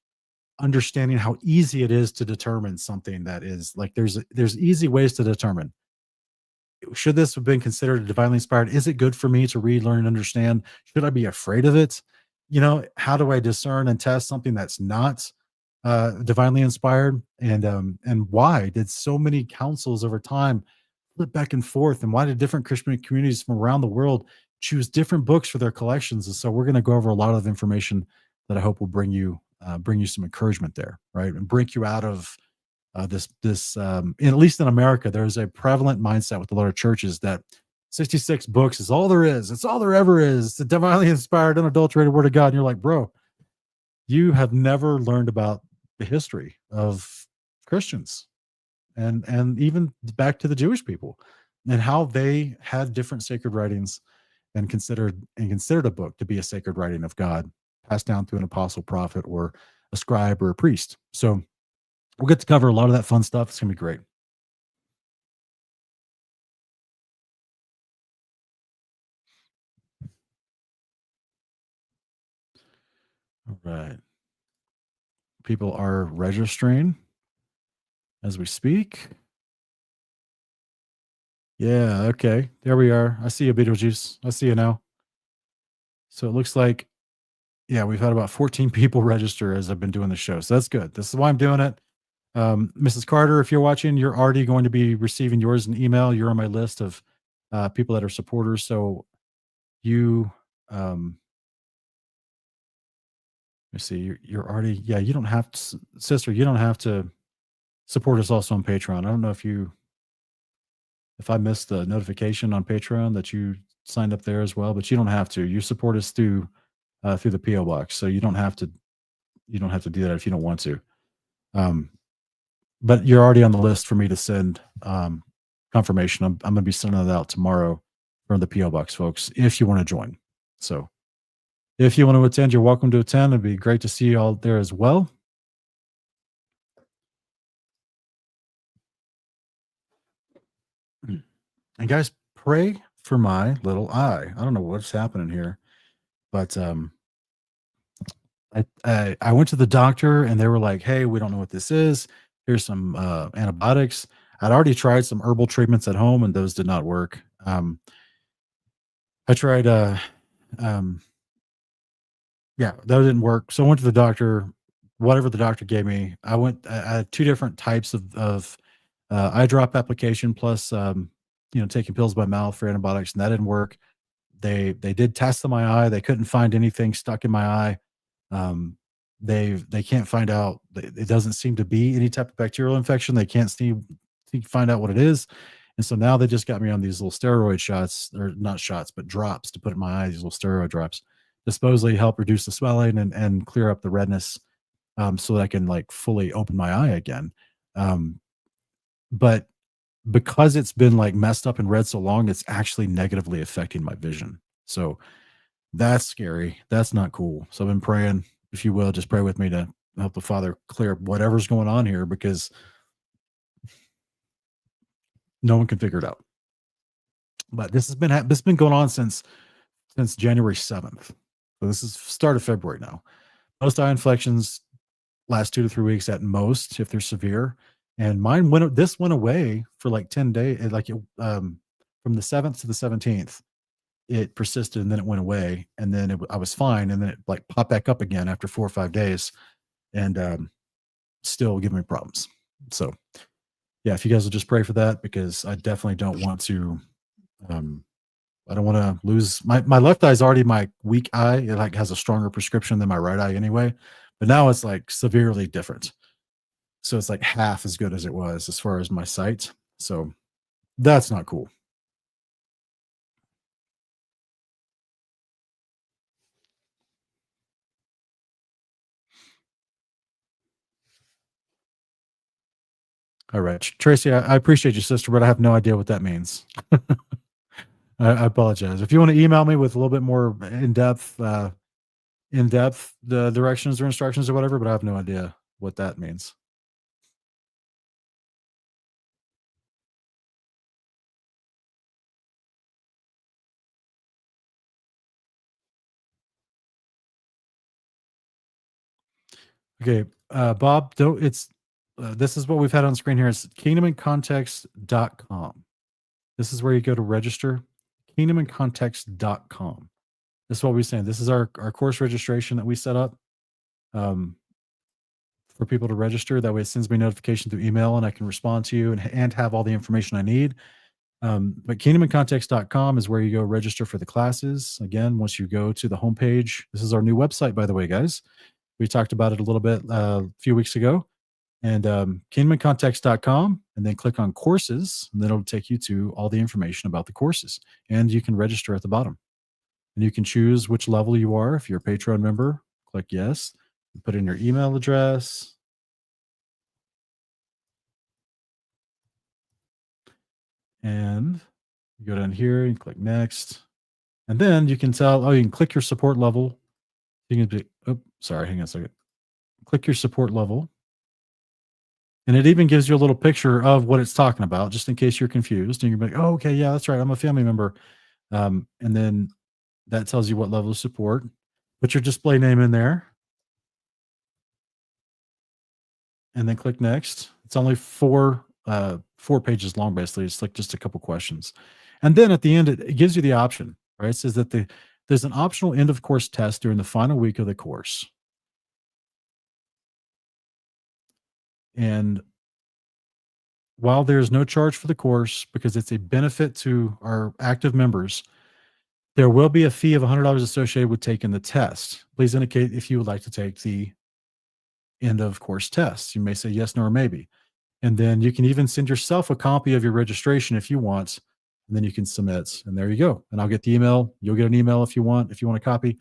understanding how easy it is to determine something that is like there's easy ways to determine, should this have been considered divinely inspired? Is it good for me to read, learn, and understand? Should I be afraid of it? How do I discern and test something that's not divinely inspired? And why did so many councils over time flip back and forth? And why did different Christian communities from around the world choose different books for their collections? And so we're going to go over a lot of information that I hope will bring you some encouragement there, right? And break you out of at least in America, there's a prevalent mindset with a lot of churches that 66 books is all there is. It's all there ever is. It's the divinely inspired, unadulterated word of God. And you're like, bro, you have never learned about the history of Christians and even back to the Jewish people and how they had different sacred writings and considered a book to be a sacred writing of God, passed down through an apostle, prophet, or a scribe or a priest. So we'll get to cover a lot of that fun stuff. It's going to be great. All right. People are registering as we speak. Yeah, okay. There we are. I see you, Beetlejuice. I see you now. So it looks like, yeah, we've had about 14 people register as I've been doing the show. So that's good. This is why I'm doing it. Mrs. Carter, if you're watching, you're already going to be receiving yours in email. You're on my list of people that are supporters. So you, let me see, you're already, yeah, you don't have to, sister, you don't have to support us also on Patreon. I don't know if I missed the notification on Patreon that you signed up there as well, but you don't have to. You support us through the PO box, so you don't have to do that if you don't want to. Um, but you're already on the list for me to send confirmation. I'm going to be sending that out tomorrow from the PO box, folks. If you want to join, so if you want to attend, you're welcome to attend. It'd be great to see you all there as well. And guys, pray for my little eye. I don't know what's happening here, but I went to the doctor and they were like, "Hey, we don't know what this is. Here's some antibiotics." I'd already tried some herbal treatments at home and those did not work. I tried um yeah, that didn't work. So I went to the doctor, whatever the doctor gave me. I had two different types of eye drop application plus taking pills by mouth for antibiotics, and that didn't work. They did tests on my eye. They couldn't find anything stuck in my eye. Um, they can't find out. It doesn't seem to be any type of bacterial infection. They can't find out what it is, and so now they just got me on these little steroid shots, or not shots, but drops to put in my eye. These little steroid drops, to supposedly help reduce the swelling and clear up the redness, so that I can like fully open my eye again. Um, but because it's been like messed up and red so long, it's actually negatively affecting my vision. So that's scary. That's not cool. So I've been praying, if you will, just pray with me to help the Father clear up whatever's going on here, because no one can figure it out. But this has been going on since January 7th. So this is start of February now. Most eye infections last 2 to 3 weeks at most, if they're severe. And mine went away for like 10 days, from the 7th to the 17th. It persisted and then it went away, and then I was fine, and then it like popped back up again after 4 or 5 days, and still giving me problems. So yeah, if you guys will just pray for that, because I definitely don't want to. Um, I don't want to lose my left eye is already my weak eye. It like has a stronger prescription than my right eye anyway, but now it's like severely different. So it's like half as good as it was as far as my sight. So that's not cool. All right, Tracy, I appreciate you, sister, but I have no idea what that means. I apologize. If you want to email me with a little bit more in depth the directions or instructions or whatever, but I have no idea what that means. Okay, Bob, don't it's this is what we've had on screen here. It's kingdomandcontext.com. This is where you go to register. Kingdomandcontext.com. This is what we're saying. This is our course registration that we set up um, for people to register. That way it sends me notification through email and I can respond to you and have all the information I need. But kingdomandcontext.com is where you go register for the classes. Again, once you go to the homepage, this is our new website, by the way, guys. We talked about it a little bit a few weeks ago. And kingdomandcontext.com, and then click on courses, and then it'll take you to all the information about the courses. And you can register at the bottom. And you can choose which level you are. If you're a Patreon member, click yes. Put in your email address. And you go down here and click next. And then you can you can click your support level. You can hang on a second. Click your support level. And it even gives you a little picture of what it's talking about, just in case you're confused. And you're like, oh, okay, yeah, that's right. I'm a family member. And then that tells you what level of support. Put your display name in there. and then click next. It's only 4 pages long, basically. It's like just a couple questions. And then at the end, it gives you the option, right? It says that there's an optional end of course test during the final week of the course. And while there's no charge for the course because it's a benefit to our active members, there will be a fee of $100 associated with taking the test. Please indicate if you would like to take the end of course test. You may say yes, no, or maybe. And then you can even send yourself a copy of your registration if you want, and then you can submit. And there you go. And I'll get the email. You'll get an email if you want a copy.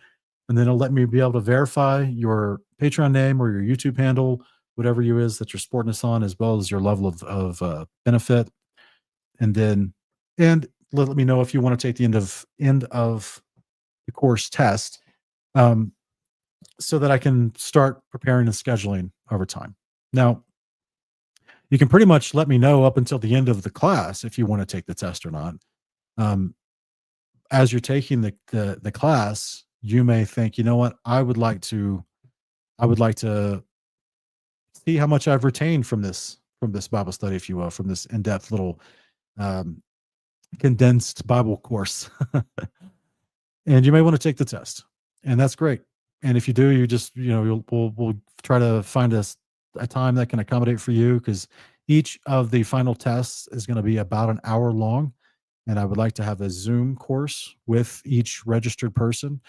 And then it'll let me be able to verify your Patreon name or your YouTube handle, whatever you is that you're sporting us on, as well as your level of benefit. And then, and let me know if you want to take the end of the course test, so that I can start preparing and scheduling over time. Now, you can pretty much let me know up until the end of the class if you want to take the test or not. As you're taking the class, you may think, you know what, I would like to see how much I've retained from this Bible study, if you will, from this in-depth little um, condensed Bible course. And you may want to take the test, and that's great. And if you do, you just, we'll try to find a time that can accommodate for you, because each of the final tests is going to be about an hour long. And I would like to have a Zoom course with each registered person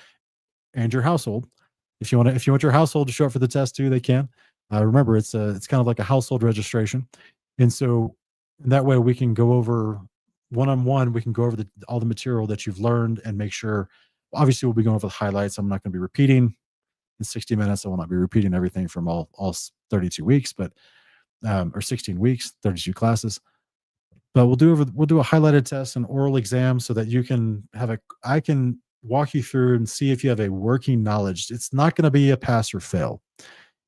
and your household. If you want your household to show up for the test too, they can. Remember, it's kind of like a household registration. And so that way we can go over one-on-one, we can go over all the material that you've learned and make sure, obviously we'll be going over the highlights. I'm not going to be repeating in 60 minutes. I will not be repeating everything from all 32 weeks, but or 16 weeks, 32 classes. But we'll do a highlighted test and oral exam so that I can walk you through and see if you have a working knowledge. It's not going to be a pass or fail.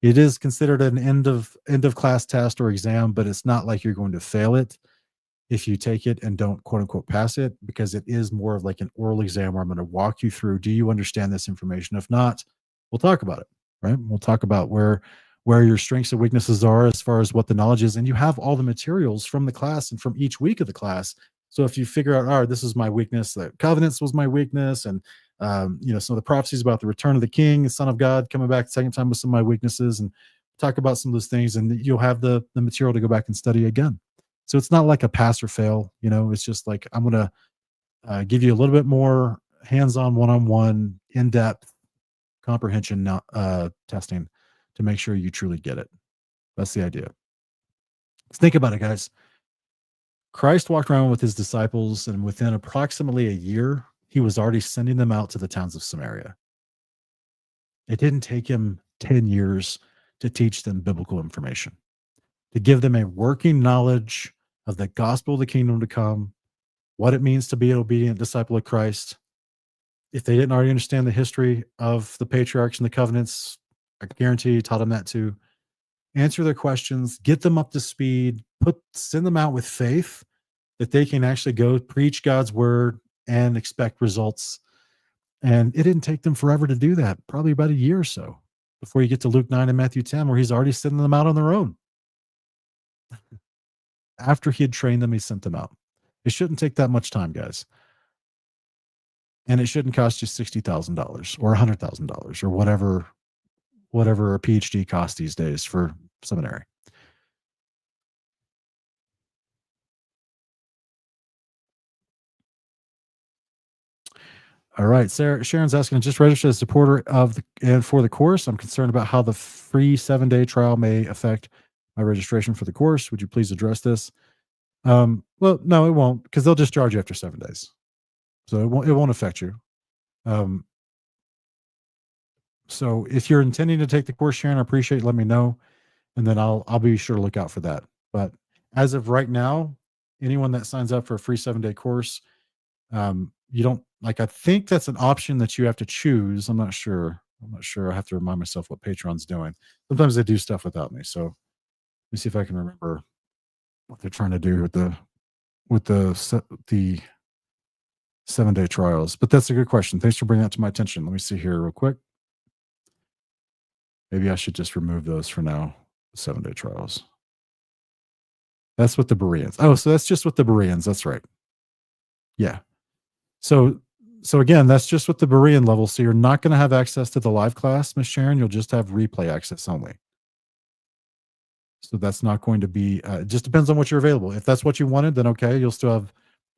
It is considered an end of class test or exam, but it's not like you're going to fail it if you take it and don't quote unquote pass it, because it is more of like an oral exam where I'm going to walk you through, do you understand this information? If not, we'll talk about it, right? We'll talk about where your strengths and weaknesses are as far as what the knowledge is. And you have all the materials from the class and from each week of the class. So if you figure out, all right, this is my weakness, the covenants was my weakness, and some of the prophecies about the return of the King, the Son of God coming back the second time with some of my weaknesses, and talk about some of those things, and you'll have the material to go back and study again. So it's not like a pass or fail, it's just like, I'm going to give you a little bit more hands-on, one-on-one, in-depth comprehension testing to make sure you truly get it. That's the idea. Let's think about it, guys. Christ walked around with his disciples, and within approximately a year, he was already sending them out to the towns of Samaria. It didn't take him 10 years to teach them biblical information, to give them a working knowledge of the gospel of the kingdom to come, what it means to be an obedient disciple of Christ. If they didn't already understand the history of the patriarchs and the covenants, I guarantee he taught them that too. Answer their questions, get them up to speed, send them out with faith that they can actually go preach God's word and expect results. And it didn't take them forever to do that, probably about a year or so, before you get to Luke 9 and Matthew 10, where he's already sending them out on their own. After he had trained them, he sent them out. It shouldn't take that much time, guys. And it shouldn't cost you $60,000 or $100,000 or whatever a PhD costs these days for seminary. All right, Sharon's asking, just registered as a supporter for the course. I'm concerned about how the free 7-day trial may affect my registration for the course. Would you please address this? Well, no, it won't, because they'll just charge you after 7 days. So it won't affect you. So if you're intending to take the course, Sharon, I appreciate it. Let me know, and then I'll be sure to look out for that. But as of right now, anyone that signs up for a free 7-day course, you don't, like, I think that's an option that you have to choose. I'm not sure. I have to remind myself what Patron's doing. Sometimes they do stuff without me. So let me see if I can remember what they're trying to do with the 7-day trials. But that's a good question. Thanks for bringing that to my attention. Let me see here real quick. Maybe I should just remove those for now. 7-day trials. That's with the Bereans. Oh, so that's just with the Bereans. That's right. Yeah. So again, that's just with the Berean level. So you're not going to have access to the live class, Miss Sharon. You'll just have replay access only. So that's not going to be. It just depends on what you're available. If that's what you wanted, then okay, you'll still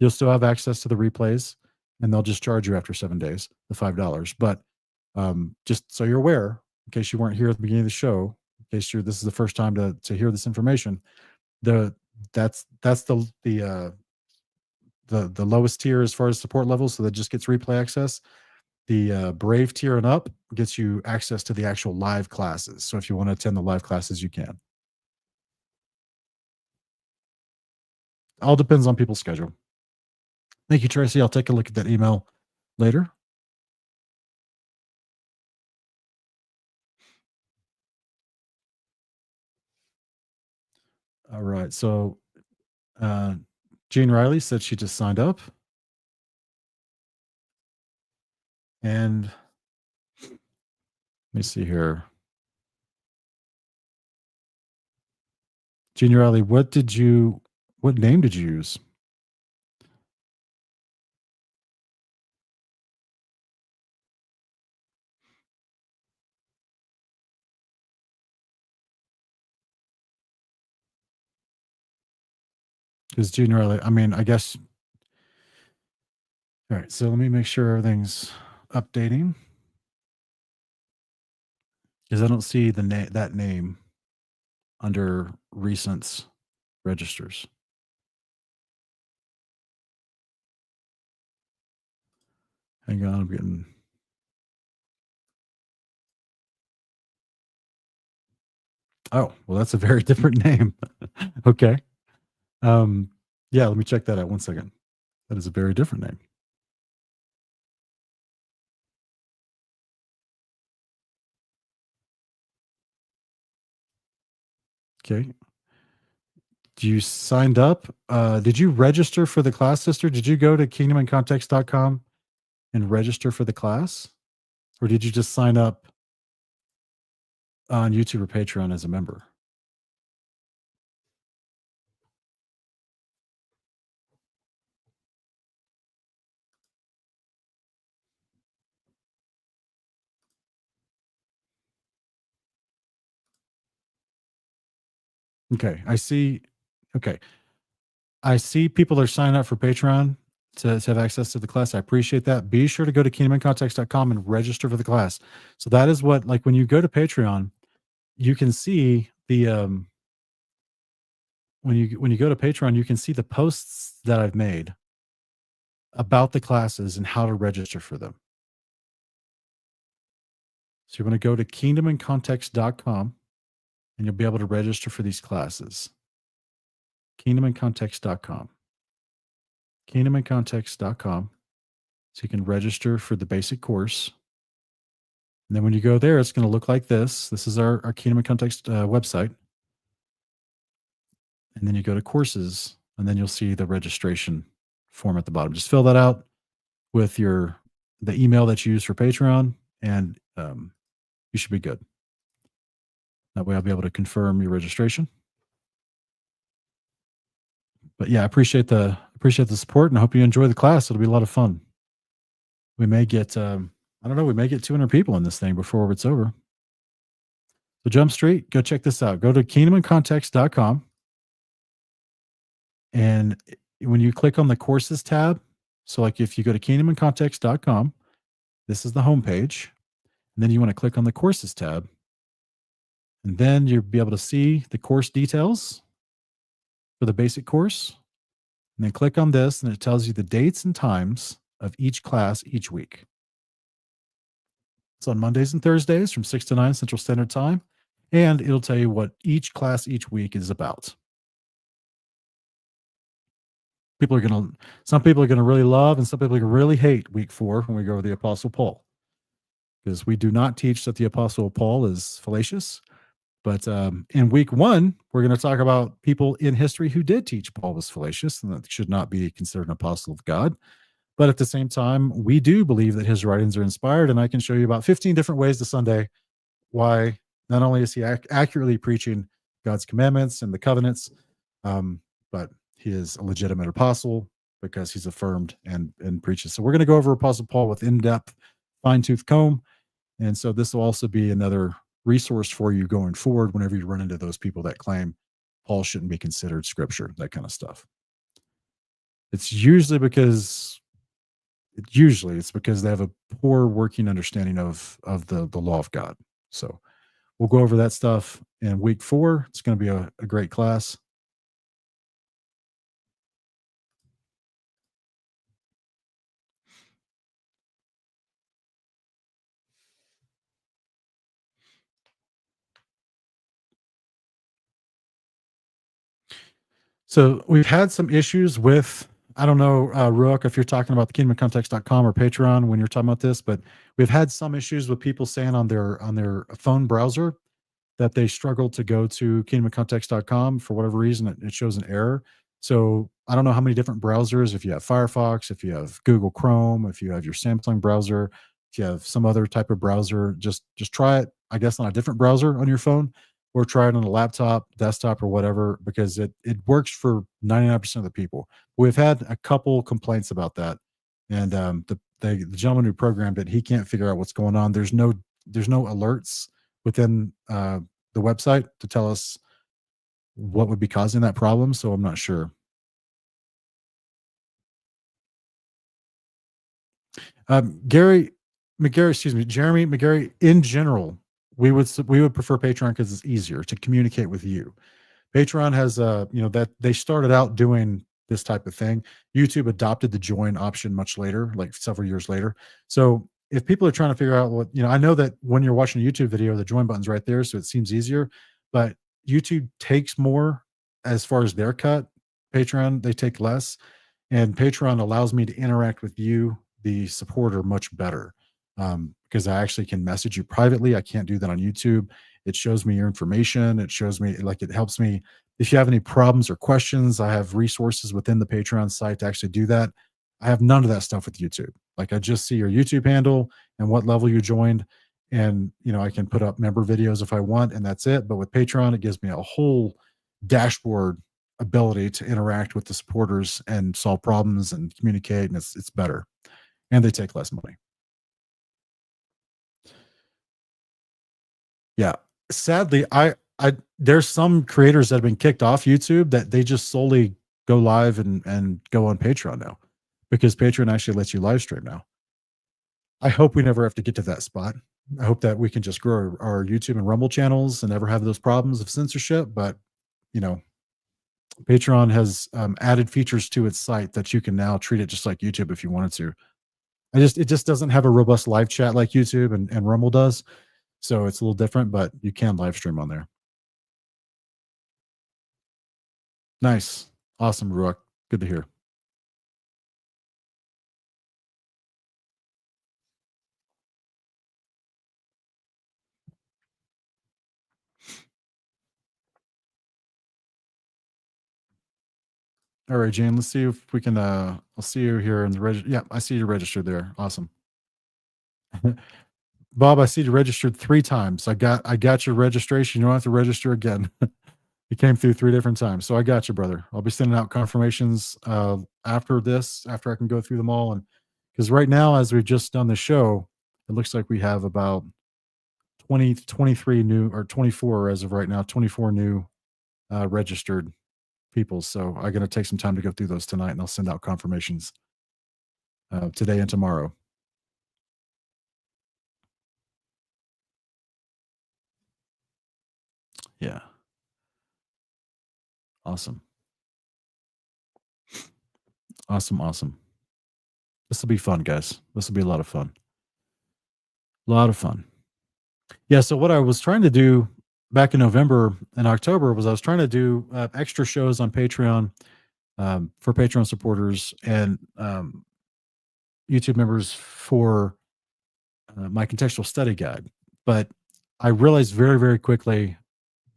have access to the replays, and they'll just charge you after 7 days the $5. But just so you're aware, in case you weren't here at the beginning of the show, in case this is the first time to hear this information, that's the lowest tier as far as support levels, so that just gets replay access. The Brave tier and up gets you access to the actual live classes. So if you want to attend the live classes, you can. All depends on people's schedule. Thank you, Tracy. I'll take a look at that email later. All right. So Jean Riley said she just signed up. And let me see here. Jean Riley, what name did you use? Because Jean Riley, I mean, I guess. All right. So let me make sure everything's updating. Because I don't see that name under recents registers. Hang on, I'm getting. Oh, well, that's a very different name. Okay. Yeah, let me check that out 1 second. That is a very different name. Okay. You signed up? Did you register for the class, sister? Did you go to kingdomandcontext.com and register for the class? Or did you just sign up on YouTube or Patreon as a member? Okay, I see. Okay, I see people are signing up for Patreon to have access to the class. I appreciate that. Be sure to go to kingdomandcontext.com and register for the class. So that is what, like, when you go to Patreon, you can see the when you go to Patreon, you can see the posts that I've made about the classes and how to register for them. So you're going to go to kingdomandcontext.com and you'll be able to register for these classes. Kingdomandcontext.com. Kingdomandcontext.com. So you can register for the basic course. And then when you go there, it's going to look like this. This is our Kingdom and Context website. And then you go to courses, and then you'll see the registration form at the bottom. Just fill that out with the email that you use for Patreon, and you should be good. That way I'll be able to confirm your registration. But yeah, I appreciate the support, and I hope you enjoy the class. It'll be a lot of fun. We may get I don't know, we may get 200 people in this thing before it's over. So Jump Street, go check this out. Go to kingdomandcontext.com. And when you click on the courses tab, so like if you go to kingdomandcontext.com, this is the homepage. And then you want to click on the courses tab. And then you'll be able to see the course details for the basic course. And then click on this, and it tells you the dates and times of each class each week. It's on Mondays and Thursdays from 6 to 9 Central Standard Time. And it'll tell you what each class each week is about. Some people are going to really love, and some people are going to really hate week 4 when we go over the Apostle Paul. Because we do not teach that the Apostle Paul is fallacious. But in week 1, we're going to talk about people in history who did teach Paul was fallacious and that should not be considered an apostle of God. But at the same time, we do believe that his writings are inspired, and I can show you about 15 different ways this Sunday why not only is he accurately preaching God's commandments and the covenants. But he is a legitimate apostle because he's affirmed and preaches. So we're going to go over Apostle Paul with in-depth, fine-tooth comb. And so this will also be another resource for you going forward whenever you run into those people that claim Paul shouldn't be considered scripture, that kind of stuff. It's usually because they have a poor working understanding of the law of God. So we'll go over that stuff in week 4. It's going to be a great class. So we've had some issues with, I don't know, Rook, if you're talking about the kingdomcontext.com or Patreon when you're talking about this, but we've had some issues with people saying on their phone browser that they struggle to go to kingdomcontext.com for whatever reason. It shows an error. So I don't know how many different browsers, if you have Firefox, if you have Google Chrome, if you have your Samsung browser, if you have some other type of browser, just try it, I guess, on a different browser on your phone, or try it on a laptop, desktop, or whatever, because it works for 99% of the people. We've had a couple complaints about that. And the gentleman who programmed it, he can't figure out what's going on. There's no alerts within the website to tell us what would be causing that problem. So I'm not sure. Jeremy McGarry, in general, we would prefer Patreon because it's easier to communicate with you. Patreon has that they started out doing this type of thing. YouTube adopted the join option much later, like several years later. So if people are trying to figure out what, I know that when you're watching a YouTube video, the join button's right there, so it seems easier, but YouTube takes more as far as their cut. Patreon, they take less. And Patreon allows me to interact with you, the supporter, much better, because I actually can message you privately. I can't do that on YouTube. It shows me your information. It shows me, like, it helps me. If you have any problems or questions, I have resources within the Patreon site to actually do that. I have none of that stuff with YouTube. Like, I just see your YouTube handle and what level you joined. And, I can put up member videos if I want, and that's it. But with Patreon, it gives me a whole dashboard ability to interact with the supporters and solve problems and communicate, and it's better, and they take less money. Yeah, sadly, I there's some creators that have been kicked off YouTube that they just solely go live and go on Patreon now, because Patreon actually lets you live stream now. I hope we never have to get to that spot. I hope that we can just grow our YouTube and Rumble channels and never have those problems of censorship. But you know Patreon has added features to its site that you can now treat it just like YouTube if you wanted to. It just doesn't have a robust live chat like YouTube and Rumble does. So it's a little different, but you can live stream on there. Nice. Awesome, Ruak. Good to hear. All right, Jane, let's see if we can I'll see you here in the register. Yeah, I see you registered there. Awesome. Bob, I see you registered 3 times. I got your registration. You don't have to register again. You came through 3 different times. So I got you, brother. I'll be sending out confirmations after this, after I can go through them all. And because right now, as we've just done the show, it looks like we have about 20, 23 new, or 24 as of right now, 24 new registered people. So I'm going to take some time to go through those tonight, and I'll send out confirmations today and tomorrow. Yeah. Awesome. Awesome. This will be fun, guys. This will be a lot of fun. A lot of fun. Yeah. So what I was trying to do back in November and October was I was trying to do extra shows on Patreon for Patreon supporters and YouTube members for my contextual study guide. But I realized very, very quickly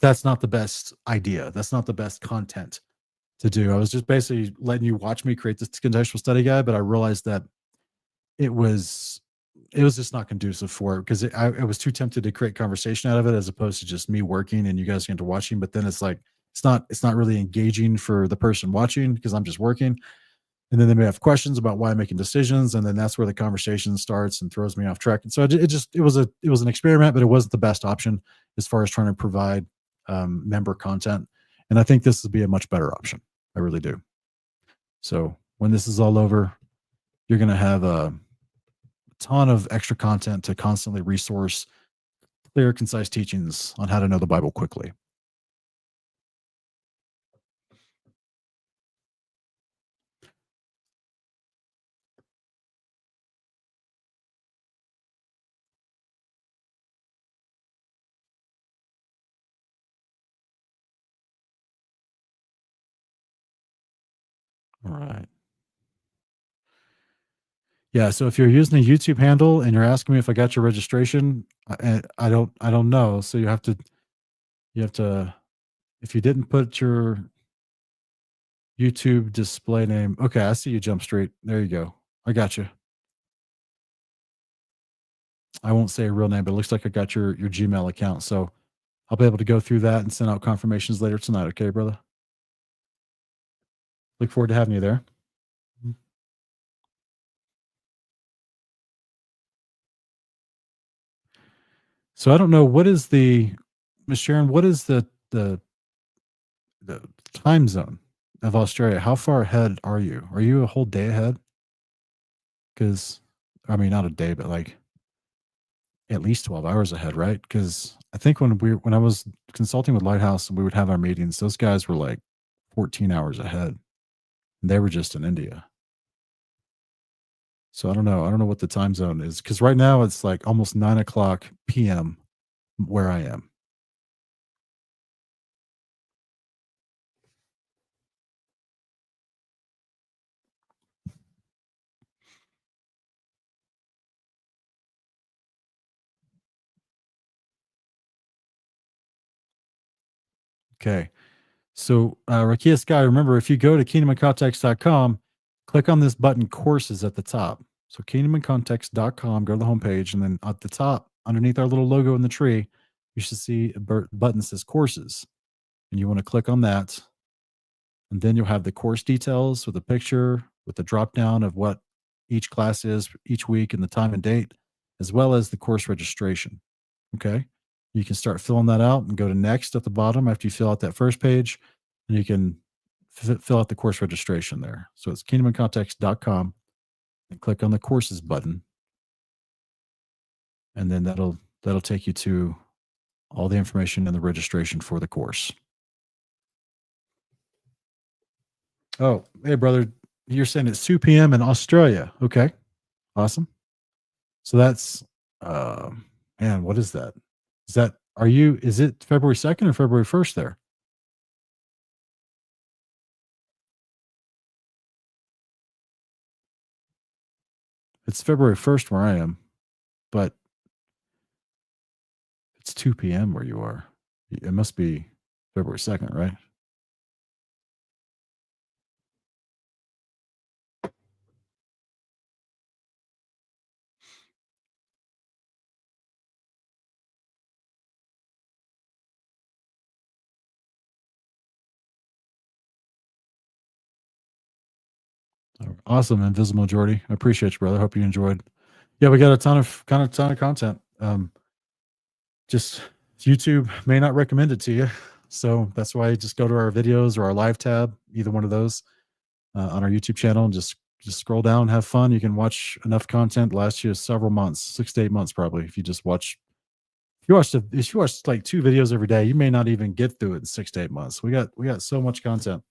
that's not the best idea. That's not the best content to do. I was just basically letting you watch me create this contextual study guide, but I realized that it was it was just not conducive for it because I was too tempted to create conversation out of it as opposed to just me working and you guys getting to watching. But then it's like it's not really engaging for the person watching because I'm just working. And then they may have questions about why I'm making decisions, and then that's where the conversation starts and throws me off track. And so it was an experiment, but it wasn't the best option as far as trying to provide member content. And I think this would be a much better option. I really do. So when this is all over, you're going to have a ton of extra content to constantly resource clear, concise teachings on how to know the Bible quickly. All right. Yeah. So if you're using a YouTube handle and you're asking me if I got your registration, I don't know. So you have to, if you didn't put your YouTube display name, okay, I see you, Jump Street. There you go. I got you. I won't say a real name, but it looks like I got your Gmail account. So I'll be able to go through that and send out confirmations later tonight. Okay, brother. Look forward to having you there. Mhm. So I don't know what is the Miss Sharon. What is the time zone of Australia? How far ahead are you? Are you a whole day ahead? Because I mean, not a day, but like at least 12 hours ahead, right? Because I think when I was consulting with Lighthouse and we would have our meetings, those guys were like 14 hours ahead. And they were just in India. So I don't know. I don't know what the time zone is because right now it's like almost 9 o'clock p.m. where I am. Okay. So, Rakia Sky, remember, if you go to kingdomandcontext.com, click on this button courses at the top. So, kingdomandcontext.com, go to the homepage, and then at the top, underneath our little logo in the tree, you should see a button that says courses. And you want to click on that. And then you'll have the course details with a picture, with the drop down of what each class is each week and the time and date, as well as the course registration. Okay. You can start filling that out and go to next at the bottom after you fill out that first page, and you can fill out the course registration there. So it's kingdomandcontext.com and click on the courses button. And then that'll take you to all the information and the registration for the course. Oh, hey brother, you're saying it's 2 p.m. in Australia. Okay. Awesome. So that's man, what is that? Is it February 2nd or February 1st there? It's February 1st where I am, but it's 2 p.m. where you are. It must be February 2nd, right? Awesome, Invisible Majority. I appreciate you, brother. Hope you enjoyed. Yeah, we got a ton of content. Just YouTube may not recommend it to you, so that's why you just go to our videos or our live tab, either one of those, on our YouTube channel, and just scroll down, have fun. You can watch enough content last you several months, 6 to 8 months probably. If you watch like two videos every day, you may not even get through it in 6 to 8 months. We got so much content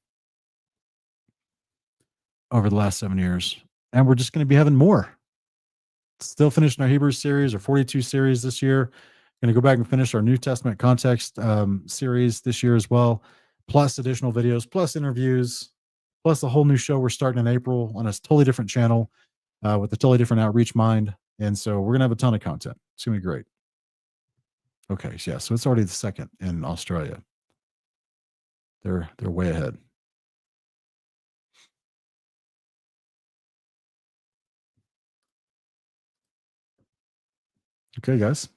over the last 7 years, and we're just going to be having more. Still finishing our Hebrews series, our 42 series this year. Going to go back and finish our New Testament context series this year as well, plus additional videos, plus interviews, plus a whole new show we're starting in April on a totally different channel with a totally different outreach mind. And so we're going to have a ton of content. It's going to be great. Okay, so yeah, so it's already the second in Australia. They're way ahead. Okay, guys.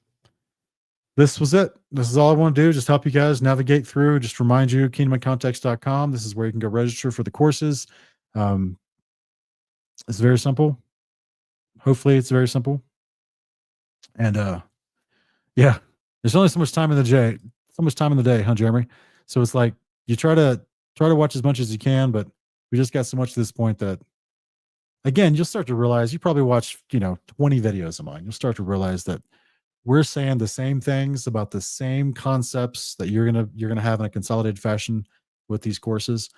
This was it. This is all I want to do. Just help you guys navigate through. Just remind you, kingdomandcontext.com. This is where you can go register for the courses. Um, it's very simple. Hopefully, it's very simple. And yeah, there's only so much time in the day. So much time in the day, huh, Jeremy? So it's like you try to watch as much as you can, but we just got so much to this point that again, you'll start to realize you probably watch 20 videos of mine. You'll start to realize that we're saying the same things about the same concepts that you're gonna have in a consolidated fashion with these courses.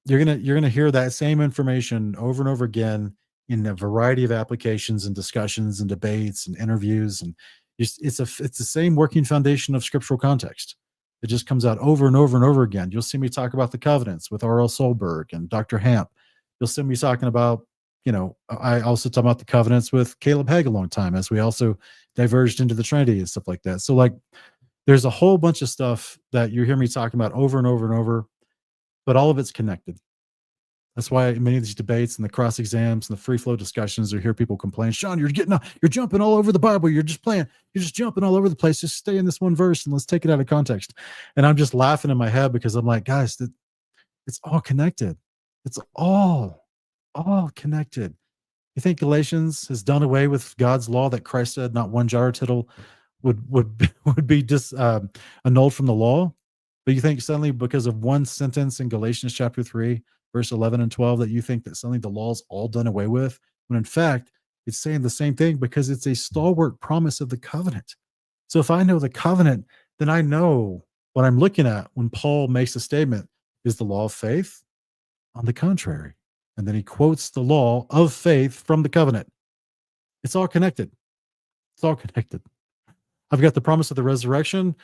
You're gonna hear that same information over and over again in a variety of applications and discussions and debates and interviews, and it's the same working foundation of scriptural context. It just comes out over and over and over again. You'll see me talk about the covenants with R.L. Solberg and Dr. Hamp. You'll see me talking about, I also talk about the covenants with Caleb Haig a long time, as we also diverged into the Trinity and stuff like that. So like there's a whole bunch of stuff that you hear me talking about over and over and over, but all of it's connected. That's why many of these debates and the cross exams and the free flow discussions, you hear people complain, Sean, you're jumping all over the Bible. You're just jumping all over the place. Just stay in this one verse and let's take it out of context. And I'm just laughing in my head because I'm like, guys, it's all connected. It's all connected. You think Galatians has done away with God's law that Christ said not one jot or tittle would be annulled from the law? But you think suddenly because of one sentence in Galatians chapter 3, verse 11 and 12, that you think that suddenly the law's all done away with, when in fact, it's saying the same thing because it's a stalwart promise of the covenant. So if I know the covenant, then I know what I'm looking at when Paul makes a statement is the law of faith. On the contrary. And then he quotes the law of faith from the covenant. It's all connected. It's all connected. I've got the promise of the resurrection,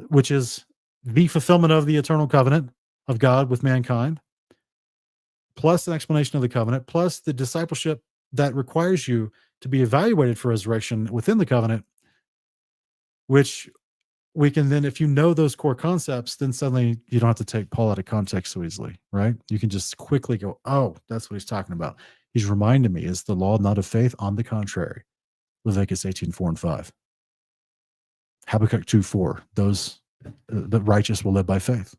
which is the fulfillment of the eternal covenant of God with mankind, plus an explanation of the covenant, plus the discipleship that requires you to be evaluated for resurrection within the covenant, which we can then, if you know those core concepts, then suddenly you don't have to take Paul out of context so easily, right? You can just quickly go, oh, that's what he's talking about. He's reminding me, is the law not of faith? On the contrary. Leviticus 18:4 and 5. Habakkuk 2:4. Those the righteous will live by faith.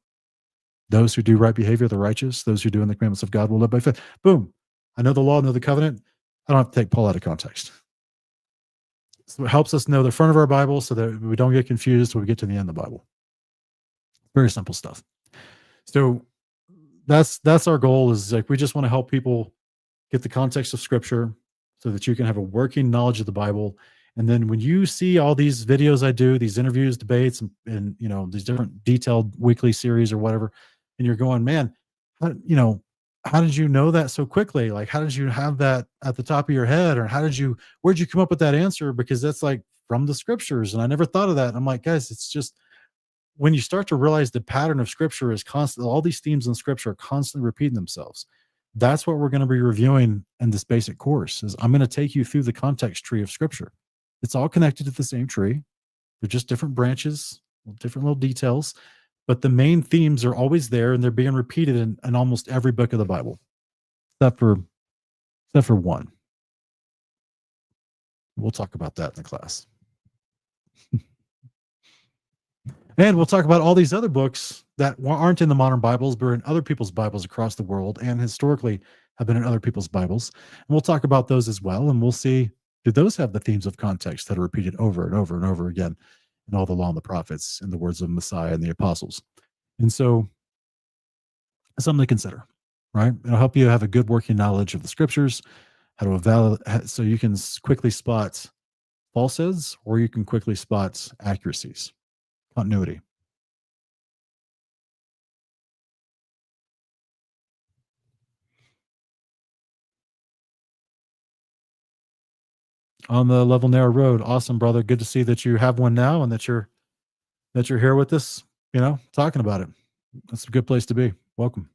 Those who do right behavior, the righteous, those who do in the commandments of God will live by faith. Boom. I know the law, I know the covenant. I don't have to take Paul out of context. So it helps us know the front of our Bible so that we don't get confused when we get to the end of the Bible. Very simple stuff. So that's our goal, is like we just want to help people get the context of scripture so that you can have a working knowledge of the Bible. And then when you see all these videos I do, these interviews, debates, and these different detailed weekly series or whatever, and you're going, man, how did you know that so quickly? Like, how did you have that at the top of your head? Or where'd you come up with that answer? Because that's like from the scriptures. And I never thought of that. And I'm like, guys, it's just when you start to realize the pattern of scripture is constant, all these themes in scripture are constantly repeating themselves. That's what we're going to be reviewing in this basic course. Is I'm going to take you through the context tree of scripture. It's all connected to the same tree. They're just different branches, different little details. But the main themes are always there, and they're being repeated in almost every book of the Bible, except for one. We'll talk about that in the class. And we'll talk about all these other books that aren't in the modern Bibles, but are in other people's Bibles across the world, and historically have been in other people's Bibles. And we'll talk about those as well, and we'll see, do those have the themes of context that are repeated over and over and over again in all the law and the prophets, in the words of Messiah and the apostles. And so something to consider, right? It'll help you have a good working knowledge of the scriptures, how to evaluate, so you can quickly spot falsehoods, or you can quickly spot accuracies, continuity. On the level narrow road. Awesome, brother. Good to see that you have one now, and that you're here with us, talking about it. That's a good place to be. Welcome.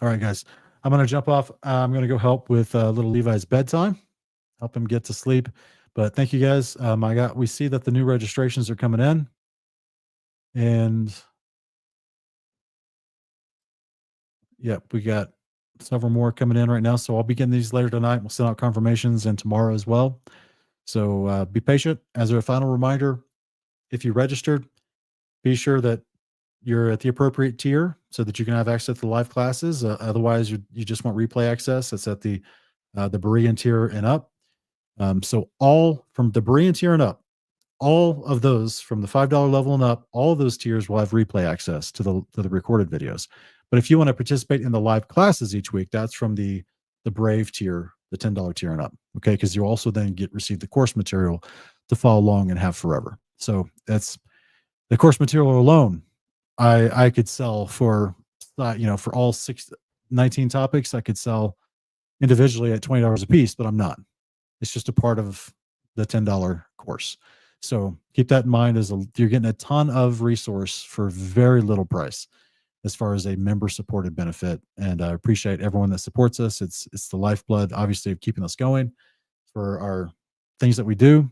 All right, guys. I'm going to jump off. I'm going to go help with little Levi's bedtime, help him get to sleep. But thank you, guys. We see that the new registrations are coming in. And yeah, we got several more coming in right now. So I'll be getting these later tonight. We'll send out confirmations and tomorrow as well. So be patient. As a final reminder, if you registered, be sure that you're at the appropriate tier so that you can have access to the live classes. Otherwise, you just want replay access. It's at the Berean tier and up. So all from the Berean tier and up, all of those from the $5 level and up, all of those tiers will have replay access to the recorded videos. But if you want to participate in the live classes each week, that's from the Brave tier, the $10 tier and up. Okay, because you also then receive the course material to follow along and have forever. So that's the course material alone. I could sell for for all 19 topics. I could sell individually at $20 a piece, but I'm not. It's just a part of the $10 course. So keep that in mind as you're getting a ton of resource for very little price as far as a member supported benefit. And I appreciate everyone that supports us. It's the lifeblood, obviously, of keeping us going for our things that we do.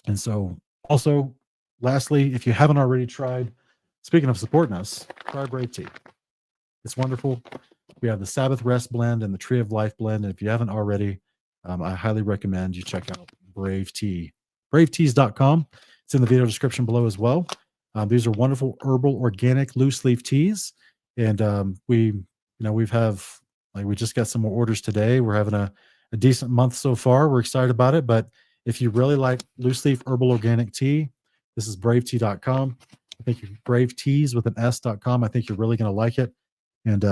And so also, lastly, if you haven't already tried, speaking of supporting us, try Brave Tea. It's wonderful. We have the Sabbath Rest blend and the Tree of Life blend. And if you haven't already, I highly recommend you check out Brave Tea. BraveTeas.com. It's in the video description below as well. These are wonderful herbal organic loose leaf teas. And we just got some more orders today. We're having a decent month so far. We're excited about it. But if you really like loose leaf herbal organic tea, this is BraveTea.com. I think Brave Teas with an S.com. I think you're really going to like it. And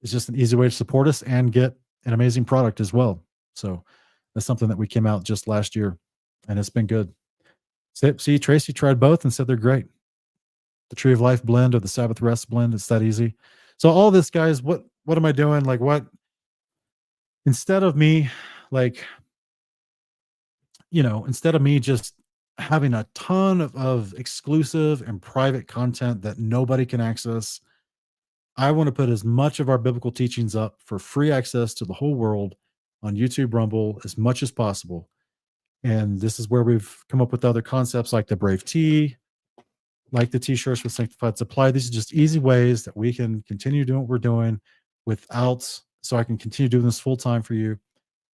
it's just an easy way to support us and get an amazing product as well. So that's something that we came out just last year, and it's been good. See, Tracy tried both and said they're great. The Tree of Life blend or the Sabbath Rest blend, it's that easy. So all this, guys, what am I doing? Like what? Instead of me, instead of me just having a ton of exclusive and private content that nobody can access, I want to put as much of our biblical teachings up for free access to the whole world on YouTube, Rumble, as much as possible. And this is where we've come up with other concepts like the Brave Tea, like the t-shirts with Sanctified Supply. These are just easy ways that we can continue doing what we're doing so I can continue doing this full time for you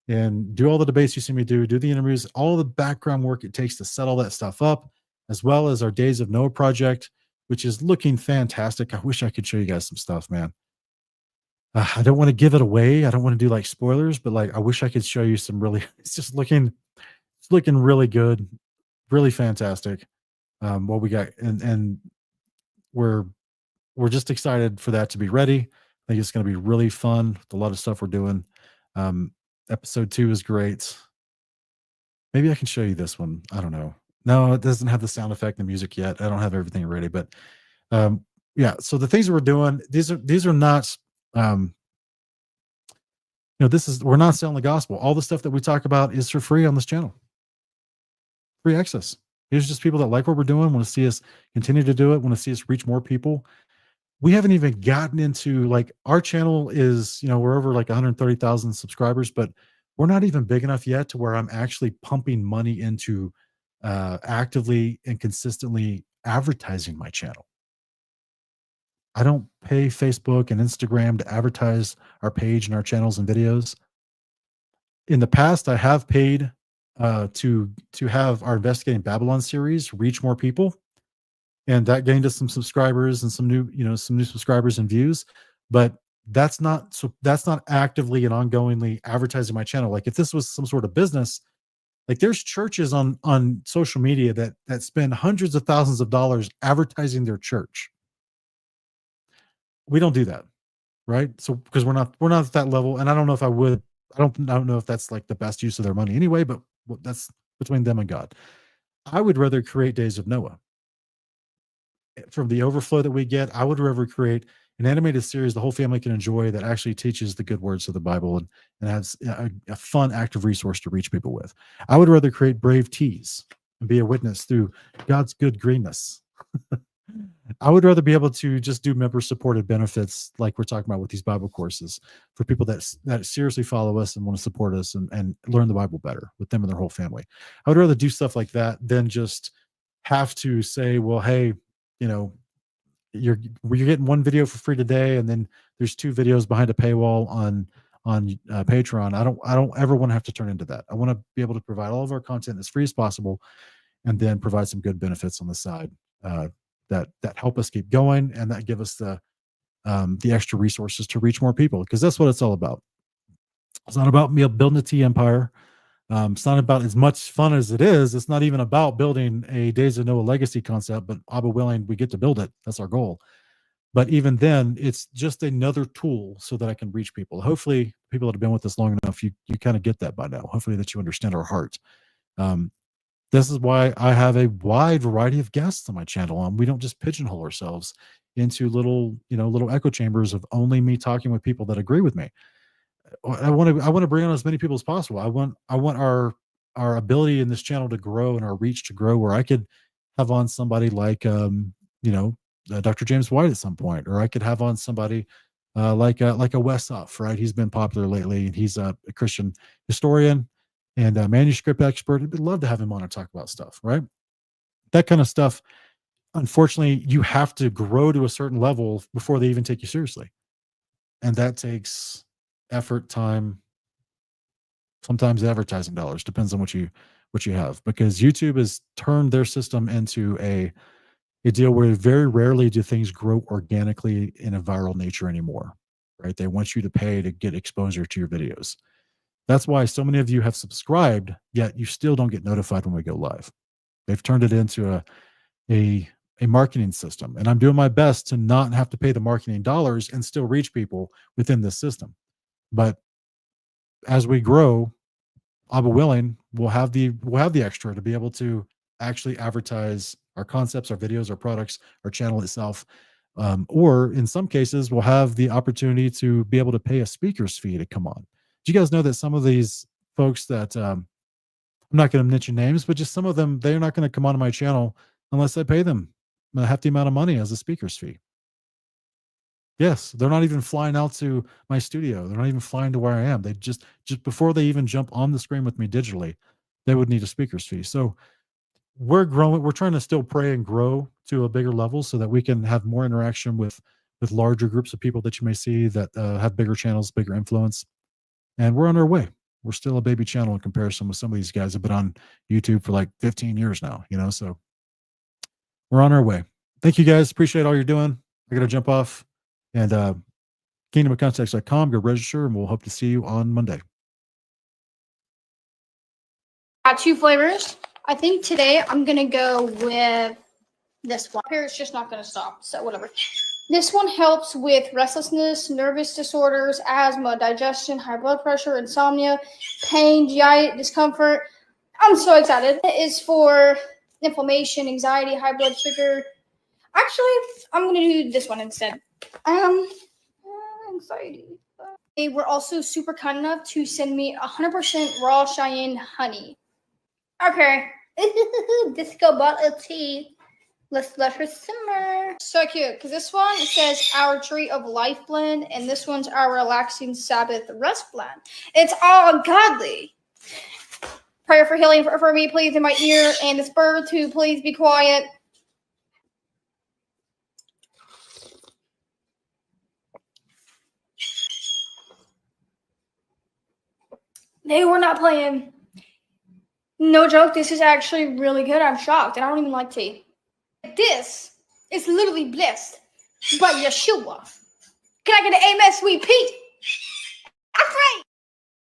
and do all the debates you see me do the interviews, all the background work it takes to set all that stuff up, as well as our Days of Noah project, which is looking fantastic. I wish I could show you guys some stuff, man. I don't want to give it away. I don't want to do like spoilers, but I wish I could show you some really, it's looking really good, really fantastic. What we got, and we're just excited for that to be ready. I think it's going to be really fun with a lot of stuff we're doing. Episode 2 is great. Maybe I can show you this one. I don't know. No, it doesn't have the sound effect and music yet. I don't have everything ready, but yeah. So the things that we're doing, these are not, we're not selling the gospel. All the stuff that we talk about is for free on this channel. Free access. Here's just people that like what we're doing, want to see us continue to do it, want to see us reach more people. We haven't even gotten into our channel is, we're over 130,000 subscribers, but we're not even big enough yet to where I'm actually pumping money into actively and consistently advertising my channel. I don't pay Facebook and Instagram to advertise our page and our channels and videos. In the past, I have paid to have our Investigating Babylon series reach more people. And that gained us some subscribers and some new subscribers and views, but that's not actively and ongoingly advertising my channel. If this was some sort of business, there's churches on social media that spend hundreds of thousands of dollars advertising their church. We don't do that, right? So because we're not at that level, and I don't know if I would. I don't know if that's the best use of their money anyway. But that's between them and God. I would rather create Days of Noah. From the overflow that we get, I would rather create an animated series the whole family can enjoy that actually teaches the good words of the Bible and has a fun, active resource to reach people with. I would rather create Brave Teas and be a witness through God's good greenness. I would rather be able to just do member-supported benefits like we're talking about with these Bible courses for people that seriously follow us and want to support us and learn the Bible better with them and their whole family. I would rather do stuff like that than just have to say, well, hey, you're getting one video for free today, and then there's 2 videos behind a paywall on Patreon. I don't ever want to have to turn into that. I want to be able to provide all of our content as free as possible, and then provide some good benefits on the side that help us keep going, and that give us the extra resources to reach more people, because that's what it's all about. It's not about me building a tea empire. It's not about, as much fun as it is, it's not even about building a Days of Noah legacy concept, but Abba willing, we get to build it. That's our goal. But even then, it's just another tool so that I can reach people. Hopefully, people that have been with us long enough, you kind of get that by now. Hopefully that you understand our heart. This is why I have a wide variety of guests on my channel. We don't just pigeonhole ourselves into little echo chambers of only me talking with people that agree with me. I want to bring on as many people as possible. I want our ability in this channel to grow and our reach to grow, where I could have on somebody like Dr. James White at some point, or I could have on somebody like a Wes Huff, right? He's been popular lately, and he's a Christian historian and a manuscript expert. I'd love to have him on and talk about stuff, right? That kind of stuff. Unfortunately, you have to grow to a certain level before they even take you seriously, and that takes effort, time, sometimes advertising dollars. Depends on what you have, because YouTube has turned their system into a deal where very rarely do things grow organically in a viral nature anymore, right? They want you to pay to get exposure to your videos. That's why so many of you have subscribed, yet you still don't get notified when we go live. They've turned it into a marketing system, and I'm doing my best to not have to pay the marketing dollars and still reach people within this system. But as we grow, Abba willing, we'll have the extra to be able to actually advertise our concepts, our videos, our products, our channel itself. Or in some cases, we'll have the opportunity to be able to pay a speaker's fee to come on. Do you guys know that some of these folks that I'm not going to mention names, but just some of them, they're not going to come onto my channel unless I pay them a hefty amount of money as a speaker's fee. Yes, they're not even flying out to my studio. They're not even flying to where I am. They just before they even jump on the screen with me digitally, they would need a speaker's fee. So we're growing. We're trying to still pray and grow to a bigger level so that we can have more interaction with larger groups of people that you may see that have bigger channels, bigger influence. And we're on our way. We're still a baby channel in comparison with some of these guys that have been on YouTube for like 15 years now, so we're on our way. Thank you guys. Appreciate all you're doing. I got to jump off. And kingdomofcontext.com, go register, and we'll hope to see you on Monday. Got 2 flavors. I think today I'm going to go with this one. Here it's just not going to stop, so whatever. This one helps with restlessness, nervous disorders, asthma, digestion, high blood pressure, insomnia, pain, GI discomfort. I'm so excited. It is for inflammation, anxiety, high blood sugar. Actually, I'm going to do this one instead. Anxiety. They were also super kind enough to send me 100% raw Cheyenne honey. Okay. Disco bottle of tea. Let's let her simmer. So cute, because this one, it says our tree of life blend, and this one's our relaxing Sabbath rest blend. It's all godly. Prayer for healing for me, please, in my ear, and this bird to please be quiet. They were not playing. No joke, this is actually really good. I'm shocked, and I don't even like tea. This is literally blessed by Yeshua. Can I get an amen, sweet Pete?